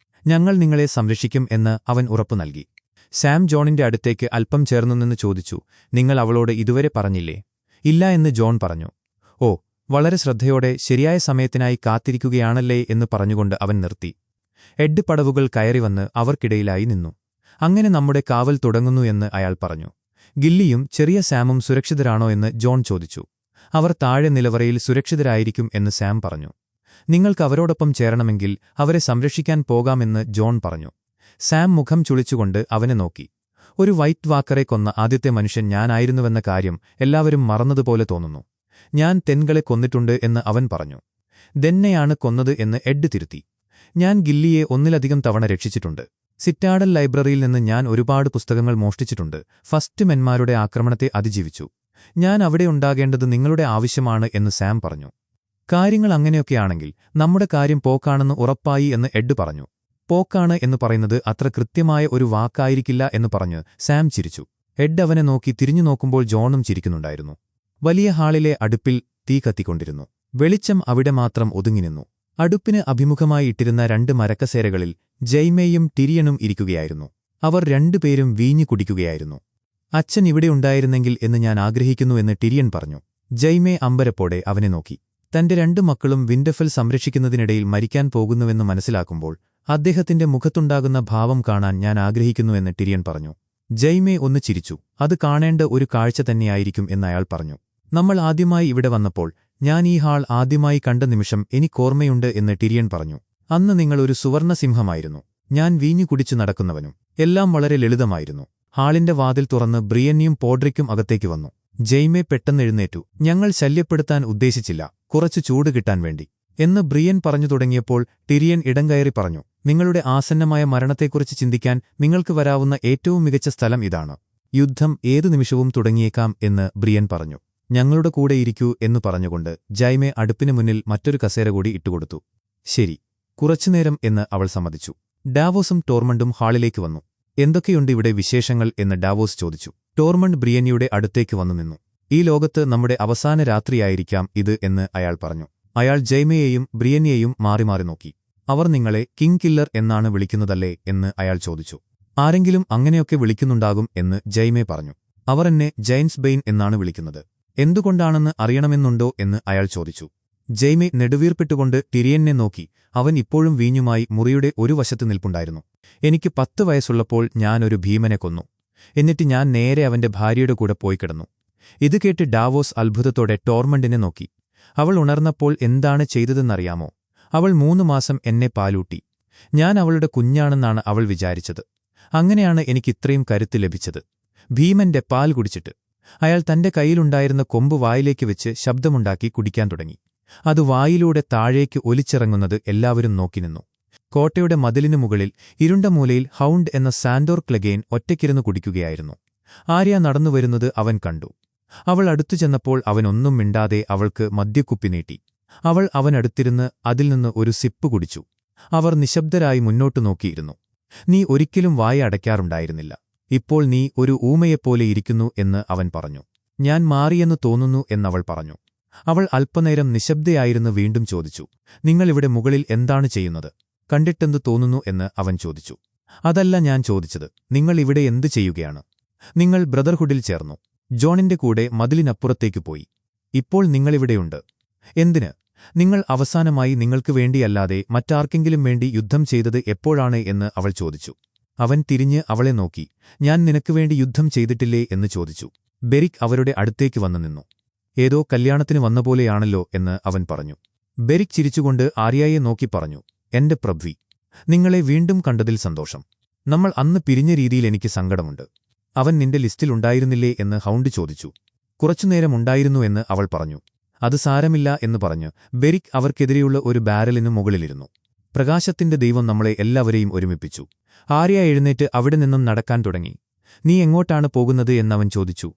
ഞങ്ങൾ നിങ്ങളെ സംരക്ഷിക്കും എന്ന് അവൻ ഉറപ്പു നൽകി. സാം ജോണിന്റെ അടുത്തേക്ക് അല്പം ചേർന്നുനിന്ന് ചോദിച്ചു, നിങ്ങൾ അവളോട് ഇതുവരെ പറഞ്ഞില്ലേ? ഇല്ല എന്ന് ജോൺ പറഞ്ഞു. ഓ, വളരെ ശ്രദ്ധയോടെ ശരിയായ സമയത്തിനായി കാത്തിരിക്കുകയാണല്ലേ എന്ന് പറഞ്ഞുകൊണ്ട് അവൻ നിർത്തി. എഡ് പടവുകൾ കയറിവന്ന് അവർക്കിടയിലായി നിന്നു. അങ്ങനെ നമ്മുടെ കാവൽ തുടങ്ങുന്നു എന്ന് അയാൾ പറഞ്ഞു. ഗില്ലിയും ചെറിയ സാമും സുരക്ഷിതരാണോ എന്ന് ജോൺ ചോദിച്ചു. അവർ താഴെ നിലവറയിൽ സുരക്ഷിതരായിരിക്കും എന്ന് സാം പറഞ്ഞു. നിങ്ങൾക്ക് അവരോടൊപ്പം ചേരണമെങ്കിൽ അവരെ സംരക്ഷിക്കാൻ പോകാമെന്ന് ജോൺ പറഞ്ഞു. സാം മുഖം ചുളിച്ചുകൊണ്ട് അവനെ നോക്കി. ഒരു വൈറ്റ് വാക്കറെ കൊന്ന ആദ്യത്തെ മനുഷ്യൻ ഞാനായിരുന്നുവെന്ന കാര്യം എല്ലാവരും മറന്നതുപോലെ തോന്നുന്നു. ഞാൻ തെൻകളെ കൊന്നിട്ടുണ്ട് എന്ന് അവൻ പറഞ്ഞു. ദെന്നെയാണ് കൊന്നത് എന്ന് എഡ് തിരുത്തി. ഞാൻ ഗില്ലിയെ ഒന്നിലധികം തവണ രക്ഷിച്ചിട്ടുണ്ട്. സിറ്റാഡൽ ലൈബ്രറിയിൽ നിന്ന് ഞാൻ ഒരുപാട് പുസ്തകങ്ങൾ മോഷ്ടിച്ചിട്ടുണ്ട്. ഫസ്റ്റ് മെന്മാരുടെ ആക്രമണത്തെ അതിജീവിച്ചു. ഞാൻ അവിടെ ഉണ്ടാകേണ്ടത് നിങ്ങളുടെ ആവശ്യമാണ് എന്ന് സാം പറഞ്ഞു. കാര്യങ്ങൾ അങ്ങനെയൊക്കെയാണെങ്കിൽ നമ്മുടെ കാര്യം പോക്കാണെന്ന് ഉറപ്പായി എന്ന് എഡ് പറഞ്ഞു. പോക്കാണ് എന്ന് പറയുന്നത് അത്ര കൃത്യമായ ഒരു വാക്കായിരിക്കില്ല എന്ന് പറഞ്ഞ് സാം ചിരിച്ചു. എഡ് അവനെ നോക്കി തിരിഞ്ഞു നോക്കുമ്പോൾ ജോണും ചിരിക്കുന്നുണ്ടായിരുന്നു. വലിയ ഹാളിലെ അടുപ്പിൽ തീ കത്തിക്കൊണ്ടിരുന്നു. വെളിച്ചം അവിടെ മാത്രം ഒതുങ്ങിനിന്നു. അടുപ്പിന് അഭിമുഖമായി ഇട്ടിരുന്ന 2 മരക്കസേരകളിൽ ജെയ്മേയും ടിരിയനും ഇരിക്കുകയായിരുന്നു. അവർ രണ്ടുപേരും വീഞ്ഞു കുടിക്കുകയായിരുന്നു. അച്ഛൻ ഇവിടെ ഉണ്ടായിരുന്നെങ്കിൽ എന്ന് ഞാൻ ആഗ്രഹിക്കുന്നു എന്ന് ടിരിയൻ പറഞ്ഞു. ജെയ്മേ അമ്പരപ്പോടെ അവനെ നോക്കി. തന്റെ 2 മക്കളും വിൻഡഫെൽ സംരക്ഷിക്കുന്നതിനിടയിൽ മരിക്കാൻ പോകുന്നുവെന്ന് മനസ്സിലാക്കുമ്പോൾ അദ്ദേഹത്തിന്റെ മുഖത്തുണ്ടാകുന്ന ഭാവം കാണാൻ ഞാൻ ആഗ്രഹിക്കുന്നുവെന്ന് ടിരിയൻ പറഞ്ഞു. ജെയ്മേ ഒന്ന് ചിരിച്ചു. അത് കാണേണ്ട ഒരു കാഴ്ച തന്നെയായിരിക്കും എന്നയാൾ പറഞ്ഞു. നമ്മൾ ആദ്യമായി ഇവിടെ വന്നപ്പോൾ ഞാൻ ഈ ഹാൾ ആദ്യമായി കണ്ട നിമിഷം എനിക്കോർമ്മയുണ്ട് എന്ന് ടിരിയൻ പറഞ്ഞു. അന്ന് നിങ്ങൾ ഒരു സുവർണ സിംഹമായിരുന്നു. ഞാൻ വീഞ്ഞു കുടിച്ചു നടക്കുന്നവനും. എല്ലാം വളരെ ലളിതമായിരുന്നു. ഹാളിന്റെ വാതിൽ തുറന്ന് ബ്രിയന്നിയും പോഡ്രിക്കും അകത്തേക്ക് വന്നു. ജെയ്മേ പെട്ടെന്നെഴുന്നേറ്റു. ഞങ്ങൾ ശല്യപ്പെടുത്താൻ ഉദ്ദേശിച്ചില്ല, കുറച്ചു ചൂട് കിട്ടാൻ വേണ്ടി എന്ന് ബ്രിയൻ പറഞ്ഞു തുടങ്ങിയപ്പോൾ ടിരിയൻ ഇടംകയറി പറഞ്ഞു. നിങ്ങളുടെ ആസന്നമായ മരണത്തെക്കുറിച്ച് ചിന്തിക്കാൻ നിങ്ങൾക്ക് വരാവുന്ന ഏറ്റവും മികച്ച സ്ഥലം ഇതാണ്. യുദ്ധം ഏതു നിമിഷവും തുടങ്ങിയേക്കാം എന്ന് ബ്രിയൻ പറഞ്ഞു. ഞങ്ങളുടെ കൂടെ ഇരിക്കൂ എന്നു പറഞ്ഞുകൊണ്ട് ജൈമേ അടുപ്പിനു മുന്നിൽ മറ്റൊരു കസേര കൂടി ഇട്ടുകൊടുത്തു. ശരി, കുറച്ചുനേരം എന്ന് അവൾ സമ്മതിച്ചു. ഡാവോസും ടോർമണ്ടും ഹാളിലേക്ക് വന്നു. എന്തൊക്കെയുണ്ട് ഇവിടെ വിശേഷങ്ങൾ എന്ന് ഡാവോസ് ചോദിച്ചു. ടോർമണ്ട് ബ്രിയന്നിയുടെ അടുത്തേക്ക് വന്നു നിന്നു. ഈ ലോകത്ത് നമ്മുടെ അവസാന രാത്രിയായിരിക്കാം ഇത് എന്ന് അയാൾ പറഞ്ഞു. അയാൾ ജൈമയെയും ബ്രിയന്നിയെയും മാറി മാറി നോക്കി. അവർ നിങ്ങളെ കിങ് കില്ലർ എന്നാണ് വിളിക്കുന്നതല്ലേ എന്ന് അയാൾ ചോദിച്ചു. ആരെങ്കിലും അങ്ങനെയൊക്കെ വിളിക്കുന്നുണ്ടാകും എന്ന് ജൈമേ പറഞ്ഞു. അവർ എന്നെ ജെയിംസ് ബെയ്ൻ എന്നാണ് വിളിക്കുന്നത്. എന്തുകൊണ്ടാണെന്ന് അറിയണമെന്നുണ്ടോ എന്ന് അയാൾ ചോദിച്ചു. ജെയ്മേ നെടുവീർപ്പിട്ടുകൊണ്ട് ടിരിയനെ നോക്കി. അവൻ ഇപ്പോഴും വീഞ്ഞുമായി മുറിയുടെ ഒരു വശത്ത് നിൽപ്പുണ്ടായിരുന്നു. എനിക്ക് 10 വയസ്സുള്ളപ്പോൾ ഞാനൊരു ഭീമനെ കൊന്നു. എന്നിട്ട് ഞാൻ നേരെ അവന്റെ ഭാര്യയുടെ കൂടെ പോയി കിടന്നു. ഇത് കേട്ട് ഡാവോസ് അത്ഭുതത്തോടെ ടോർമണ്ടിനെ നോക്കി. അവൾ ഉണർന്നപ്പോൾ എന്താണ് ചെയ്തതെന്നറിയാമോ? അവൾ 3 മാസം എന്നെ പാലൂട്ടി. ഞാൻ അവളുടെ കുഞ്ഞാണെന്നാണ് അവൾ വിചാരിച്ചത്. അങ്ങനെയാണ് എനിക്കിത്രയും കരുത്ത് ലഭിച്ചത്. ഭീമന്റെ പാൽ കുടിച്ചിട്ട്. അയാൾ തന്റെ കയ്യിലുണ്ടായിരുന്ന കൊമ്പ് വായിലേക്ക് വെച്ച് ശബ്ദമുണ്ടാക്കി കുടിക്കാൻ തുടങ്ങി. അത് വായിലൂടെ താഴേക്ക് ഒലിച്ചിറങ്ങുന്നത് എല്ലാവരും നോക്കിനിന്നു. കോട്ടയുടെ മതിലിനു മുകളിൽ ഇരുണ്ട മൂലയിൽ ഹൗണ്ട് എന്ന സാൻഡോർ ക്ലെഗെയിൻ ഒറ്റയ്ക്കിരുന്ന് കുടിക്കുകയായിരുന്നു. ആര്യ നടന്നുവരുന്നത് അവൻ കണ്ടു. അവൾ അടുത്തു ചെന്നപ്പോൾ അവനൊന്നും മിണ്ടാതെ അവൾക്ക് മദ്യക്കുപ്പി നീട്ടി. അവൾ അവനടുത്തിരുന്ന് അതിൽ നിന്ന് ഒരു സിപ്പ് കുടിച്ചു. അവർ നിശബ്ദരായി മുന്നോട്ടു നോക്കിയിരുന്നു. നീ ഒരിക്കലും വായ അടയ്ക്കാറുണ്ടായിരുന്നില്ല. ഇപ്പോൾ നീ ഒരു ഊമയെപ്പോലെ ഇരിക്കുന്നു എന്ന് അവൻ പറഞ്ഞു. ഞാൻ മാറിയെന്ന് തോന്നുന്നു എന്നവൾ പറഞ്ഞു. അവൾ അല്പനേരം നിശബ്ദയായിരുന്നു വീണ്ടും ചോദിച്ചു. നിങ്ങളിവിടെ മുകളിൽ എന്താണ് ചെയ്യുന്നത്? കണ്ടിട്ടെന്തു തോന്നുന്നു എന്ന് അവൻ ചോദിച്ചു. അതല്ല ഞാൻ ചോദിച്ചത്. നിങ്ങൾ ഇവിടെ എന്തു ചെയ്യുകയാണ്? നിങ്ങൾ ബ്രദർഹുഡിൽ ചേർന്നു. ജോണിന്റെ കൂടെ മതിലിനപ്പുറത്തേക്കു പോയി. ഇപ്പോൾ നിങ്ങളിവിടെയുണ്ട്. എന്തിന്? നിങ്ങൾ അവസാനമായി നിങ്ങൾക്ക് വേണ്ടിയല്ലാതെ മറ്റാർക്കെങ്കിലും വേണ്ടി യുദ്ധം ചെയ്തത് എപ്പോഴാണ് എന്ന് അവൾ ചോദിച്ചു. അവൻ തിരിഞ്ഞ് അവളെ നോക്കി. ഞാൻ നിനക്ക് വേണ്ടി യുദ്ധം ചെയ്തിട്ടില്ലേ എന്ന് ചോദിച്ചു. ബെരിക് അവരുടെ അടുത്തേക്ക് വന്നു നിന്നു. ഏതോ കല്യാണത്തിന് വന്നപോലെയാണല്ലോ എന്ന് അവൻ പറഞ്ഞു. ബെരിക് ചിരിച്ചുകൊണ്ട് ആര്യായെ നോക്കി പറഞ്ഞു. എന്റെ പ്രഭ്വി, നിങ്ങളെ വീണ്ടും കണ്ടതിൽ സന്തോഷം. നമ്മൾ അന്ന് പിരിഞ്ഞ രീതിയിൽ എനിക്ക് സങ്കടമുണ്ട്. അവൻ നിന്റെ ലിസ്റ്റിലുണ്ടായിരുന്നില്ലേ എന്ന് ഹൗണ്ട് ചോദിച്ചു. കുറച്ചുനേരം ഉണ്ടായിരുന്നു എന്ന് അവൾ പറഞ്ഞു. അത് സാരമില്ല എന്ന് പറഞ്ഞ് ബെരിക് അവർക്കെതിരെയുള്ള ഒരു ബാരലിനു മുകളിലിരുന്നു. പ്രകാശത്തിന്റെ ദൈവം നമ്മളെ എല്ലാവരെയും ഒരുമിപ്പിച്ചു. ആര്യ എഴുന്നേറ്റ് അവിടെ നിന്നും നടക്കാൻ തുടങ്ങി. നീ എങ്ങോട്ടാണ് പോകുന്നത് എന്നവൻ ചോദിച്ചു.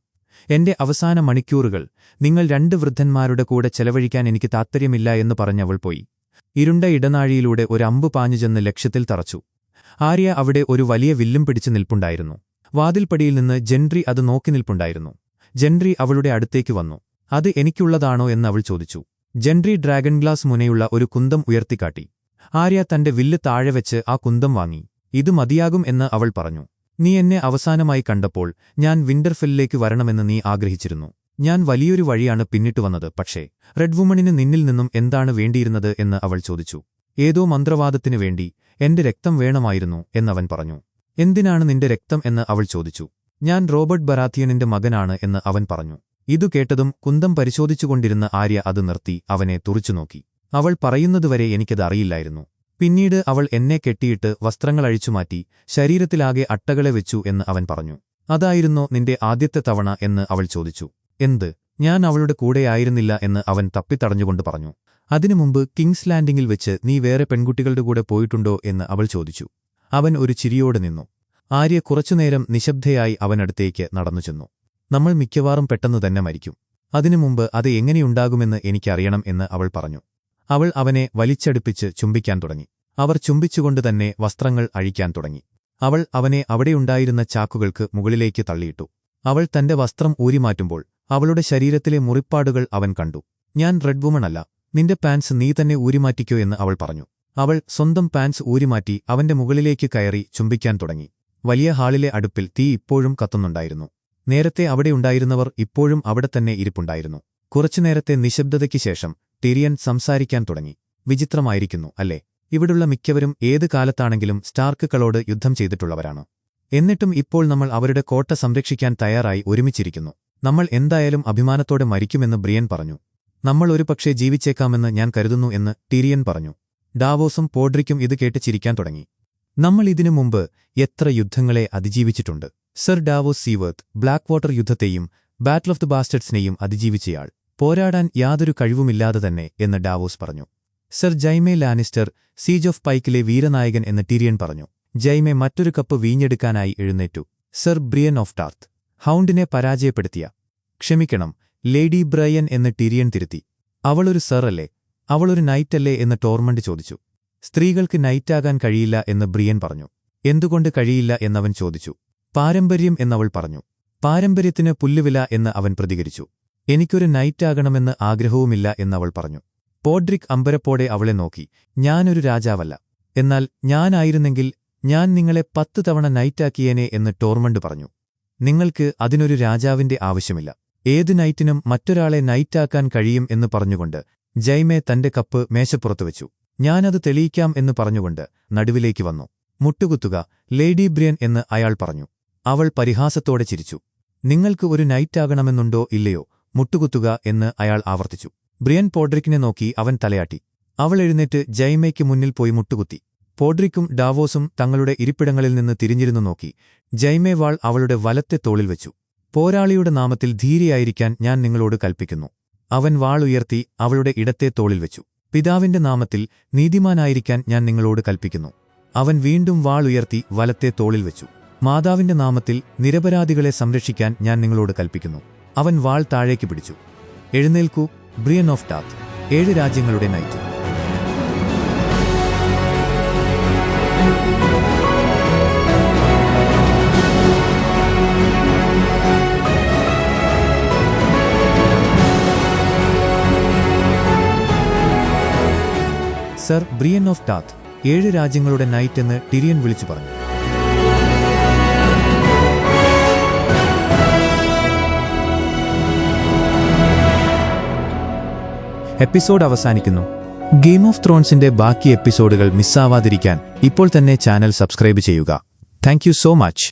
എന്റെ അവസാന മണിക്കൂറുകൾ നിങ്ങൾ 2 വൃദ്ധന്മാരുടെ കൂടെ ചെലവഴിക്കാൻ എനിക്ക് താത്പര്യമില്ല എന്ന് പറഞ്ഞവൾ പോയി. ഇരുണ്ട ഇടനാഴിയിലൂടെ ഒരു അമ്പ് പാഞ്ഞുചെന്ന് ലക്ഷ്യത്തിൽ തറച്ചു. ആര്യ അവിടെ ഒരു വലിയ വില്ലും പിടിച്ചു നിൽപ്പുണ്ടായിരുന്നു. വാതിൽപ്പടിയിൽ നിന്ന് ജെൻട്രി അത് നോക്കി നിൽപ്പുണ്ടായിരുന്നു. ജെൻട്രി അവളുടെ അടുത്തേക്ക് വന്നു. അത് എനിക്കുള്ളതാണോ എന്ന് അവൾ ചോദിച്ചു. ജെൻട്രി ഡ്രാഗൺ ഗ്ലാസ് മുനയുള്ള ഒരു കുന്തം ഉയർത്തിക്കാട്ടി. ആര്യ തന്റെ വില്ല് താഴെ വെച്ച് ആ കുന്തം വാങ്ങി. ഇത് മതിയാകും എന്ന് അവൾ പറഞ്ഞു. നീ എന്നെ അവസാനമായി കണ്ടപ്പോൾ ഞാൻ വിന്റർഫെല്ലിലേക്ക് വരണമെന്ന് നീ ആഗ്രഹിച്ചിരുന്നു. ഞാൻ വലിയൊരു വഴിയാണ് പിന്നിട്ടു വന്നത്. പക്ഷേ റെഡ് വുമണിന് നിന്നിൽ നിന്നും എന്താണ് വേണ്ടിയിരുന്നത് എന്ന് അവൾ ചോദിച്ചു. ഏതോ മന്ത്രവാദത്തിനു വേണ്ടി എന്റെ രക്തം വേണമായിരുന്നു എന്നവൻ പറഞ്ഞു. എന്തിനാണ് നിന്റെ രക്തം എന്ന് അവൾ ചോദിച്ചു. ഞാൻ റോബർട്ട് ബറാത്തിയനിന്റെ മകനാണ് എന്ന് അവൻ പറഞ്ഞു. ഇതു കേട്ടതും കുന്തം പരിശോധിച്ചുകൊണ്ടിരുന്ന ആര്യ അത് നിർത്തി അവനെ തുറിച്ചുനോക്കി. അവൾ പറയുന്നതുവരെ എനിക്കത് അറിയില്ലായിരുന്നു. പിന്നീട് അവൾ എന്നെ കെട്ടിയിട്ട് വസ്ത്രങ്ങൾ അഴിച്ചുമാറ്റി ശരീരത്തിലാകെ അട്ടകളെ വെച്ചു എന്ന് അവൻ പറഞ്ഞു. അതായിരുന്നോ നിന്റെ ആദ്യത്തെ തവണ എന്ന് അവൾ ചോദിച്ചു. എന്ത്, ഞാൻ അവളുടെ കൂടെയായിരുന്നില്ല എന്ന് അവൻ തപ്പിത്തടഞ്ഞുകൊണ്ട് പറഞ്ഞു. അതിനു മുമ്പ് കിങ്സ് ലാൻഡിംഗിൽ വെച്ച് നീ വേറെ പെൺകുട്ടികളുടെ കൂടെ പോയിട്ടുണ്ടോ എന്ന് അവൾ ചോദിച്ചു. അവൻ ഒരു ചിരിയോടെ നിന്നു. ആര്യ കുറച്ചുനേരം നിശബ്ദയായി അവനടുത്തേക്ക് നടന്നുചെന്നു. നമ്മൾ മിക്കവാറും പെട്ടെന്ന് തന്നെ മരിക്കും. അതിനു മുമ്പ് അത് എങ്ങനെയുണ്ടാകുമെന്ന് എനിക്കറിയണം എന്ന് അവൾ പറഞ്ഞു. അവൾ അവനെ വലിച്ചടുപ്പിച്ച് ചുംബിക്കാൻ തുടങ്ങി. അവർ ചുംബിച്ചുകൊണ്ട് തന്നെ വസ്ത്രങ്ങൾ അഴിക്കാൻ തുടങ്ങി. അവൾ അവനെ അവിടെയുണ്ടായിരുന്ന ചാക്കുകൾക്ക് മുകളിലേക്ക് തള്ളിയിട്ടു. അവൾ തന്റെ വസ്ത്രം ഊരിമാറ്റുമ്പോൾ അവളുടെ ശരീരത്തിലെ മുറിപ്പാടുകൾ അവൻ കണ്ടു. ഞാൻ റെഡ് വുമൺ അല്ല, നിന്റെ പാൻസ് നീ തന്നെ ഊരിമാറ്റിക്കോ എന്ന് അവൾ പറഞ്ഞു. അവൾ സ്വന്തം പാൻസ് ഊരിമാറ്റി അവന്റെ മുകളിലേക്ക് കയറി ചുംബിക്കാൻ തുടങ്ങി. വലിയ ഹാളിലെ അടുപ്പിൽ തീ ഇപ്പോഴും കത്തുന്നുണ്ടായിരുന്നു. നേരത്തെ അവിടെയുണ്ടായിരുന്നവർ ഇപ്പോഴും അവിടെ തന്നെ ഇരിപ്പുണ്ടായിരുന്നു. കുറച്ചുനേരത്തെ നിശബ്ദതയ്ക്ക് ശേഷം ടിരിയൻ സംസാരിക്കാൻ തുടങ്ങി. വിചിത്രമായിരിക്കുന്നു അല്ലേ? ഇവിടുള്ള മിക്കവരും ഏത് കാലത്താണെങ്കിലും സ്റ്റാർക്കുകളോട് യുദ്ധം ചെയ്തിട്ടുള്ളവരാണ്. എന്നിട്ടും ഇപ്പോൾ നമ്മൾ അവരുടെ കോട്ട സംരക്ഷിക്കാൻ തയ്യാറായി ഒരുമിച്ചിരിക്കുന്നു. നമ്മൾ എന്തായാലും അഭിമാനത്തോടെ മരിക്കുമെന്ന് ബ്രിയൻ പറഞ്ഞു. നമ്മൾ ഒരുപക്ഷേ ജീവിച്ചേക്കാമെന്ന് ഞാൻ കരുതുന്നു എന്ന് ടിരിയൻ പറഞ്ഞു. ഡാവോസും പോഡ്രിക്കും ഇത് കേട്ട് ചിരിക്കാൻ തുടങ്ങി. നമ്മൾ ഇതിനു മുമ്പ് എത്ര യുദ്ധങ്ങളെ അതിജീവിച്ചിട്ടുണ്ട്. Sir Davos Seaworth Blackwater യുദ്ധത്തെയും ബാറ്റിൽ ഓഫ് ദി ബാസ്റ്റേഡ്സിനെയും അതിജീവിച്ചയാൾ. പോരാടാൻ യാതൊരു കഴിവുമില്ലാതെ തന്നെ എന്ന് ഡാവോസ് പറഞ്ഞു. Sir Jaime Lannister siege of പൈക്കിലെ വീരനായകൻ എന്ന് ടിരിയൻ പറഞ്ഞു. ജൈമെ മറ്റൊരു കപ്പ് വീഞ്ഞെടുക്കാനായി എഴുന്നേറ്റു. സർ ബ്രിയൻ ഓഫ് ടാർത്ത് ഹൗണ്ടിനെ പരാജയപ്പെടുത്തിയ. ക്ഷമിക്കണം, ലേഡി ബ്രയൻ എന്ന് ടിരിയൻ തിരുത്തി. അവളൊരു സർ അല്ലേ? അവളൊരു നൈറ്റല്ലേ എന്ന് ടോർമണ്ട് ചോദിച്ചു. സ്ത്രീകൾക്ക് നൈറ്റാകാൻ കഴിയില്ല എന്ന് ബ്രിയൻ പറഞ്ഞു. എന്തുകൊണ്ട് കഴിയില്ല എന്നവൻ ചോദിച്ചു. പാരമ്പര്യം എന്നവൾ പറഞ്ഞു. പാരമ്പര്യത്തിന് പുല്ലുവില എന്ന് അവൻ പ്രതികരിച്ചു. എനിക്കൊരു നൈറ്റാകണമെന്ന് ആഗ്രഹവുമില്ല എന്നവൾ പറഞ്ഞു. പോഡ്രിക് അമ്പരപ്പോടെ അവളെ നോക്കി. ഞാനൊരു രാജാവല്ല. എന്നാൽ ഞാനായിരുന്നെങ്കിൽ ഞാൻ നിങ്ങളെ 10 തവണ നൈറ്റാക്കിയേനെ എന്ന് ടോർമണ്ട് പറഞ്ഞു. നിങ്ങൾക്ക് അതിനൊരു രാജാവിന്റെ ആവശ്യമില്ല. ഏത് നൈറ്റിനും മറ്റൊരാളെ നൈറ്റാക്കാൻ കഴിയും എന്ന് പറഞ്ഞുകൊണ്ട് ജൈമെ തന്റെ കപ്പ് മേശപ്പുറത്ത് വെച്ചു. ഞാനത് തെളിയിക്കാം എന്ന് പറഞ്ഞുകൊണ്ട് നടുവിലേക്ക് വന്നു. മുട്ടുകുത്തുക ലേഡി ബ്രിയൻ എന്ന് അയാൾ പറഞ്ഞു. അവൾ പരിഹാസത്തോടെ ചിരിച്ചു. നിങ്ങൾക്ക് ഒരു നൈറ്റാകണമെന്നുണ്ടോ ഇല്ലയോ? മുട്ടുകുത്തുക എന്ന് അയാൾ ആവർത്തിച്ചു. ബ്രിയൻ പോഡ്രിക്കിനെ നോക്കി അവൻ തലയാട്ടി. അവൾ എഴുന്നേറ്റ് ജൈമയ്ക്ക് മുന്നിൽ പോയി മുട്ടുകുത്തി. പോഡ്രിക്കും ഡാവോസും തങ്ങളുടെ ഇരിപ്പിടങ്ങളിൽ നിന്ന് തിരിഞ്ഞിരുന്നു നോക്കി. ജൈമെ വാൾ അവളുടെ വലത്തെ തോളിൽ വെച്ചു. പോരാളിയുടെ നാമത്തിൽ ധീരയായിരിക്കാൻ ഞാൻ നിങ്ങളോട് കൽപ്പിക്കുന്നു. അവൻ വാൾ ഉയർത്തി അവളുടെ ഇടത്തെ തോളിൽ വെച്ചു. പിതാവിന്റെ നാമത്തിൽ നീതിമാനായിരിക്കാൻ ഞാൻ നിങ്ങളോട് കൽപ്പിക്കുന്നു. അവൻ വീണ്ടും വാൾ ഉയർത്തി വലത്തെ തോളിൽ വെച്ചു. മാതാവിന്റെ നാമത്തിൽ നിരപരാധികളെ സംരക്ഷിക്കാൻ ഞാൻ നിങ്ങളോട് കൽപ്പിക്കുന്നു. അവൻ വാൾ താഴേക്ക് പിടിച്ചു. എഴുന്നേൽക്കൂ, ബ്രിയൻ ഓഫ് ടാർത്ത്, 7 രാജ്യങ്ങളുടെ നൈറ്റ്. സർ ബ്രിയൻ ഓഫ് ടാർത്ത്, 7 രാജ്യങ്ങളുടെ നൈറ്റ് എന്ന് ടിരിയൻ വിളിച്ചു പറഞ്ഞു. എപ്പിസോഡ് അവസാനിക്കുന്നു. ഗെയിം ഓഫ് ത്രോൺസിന്റെ ബാക്കി എപ്പിസോഡുകൾ മിസ്സാവാതിരിക്കാൻ ഇപ്പോൾ തന്നെ ചാനൽ സബ്സ്ക്രൈബ് ചെയ്യുക. Thank you so much.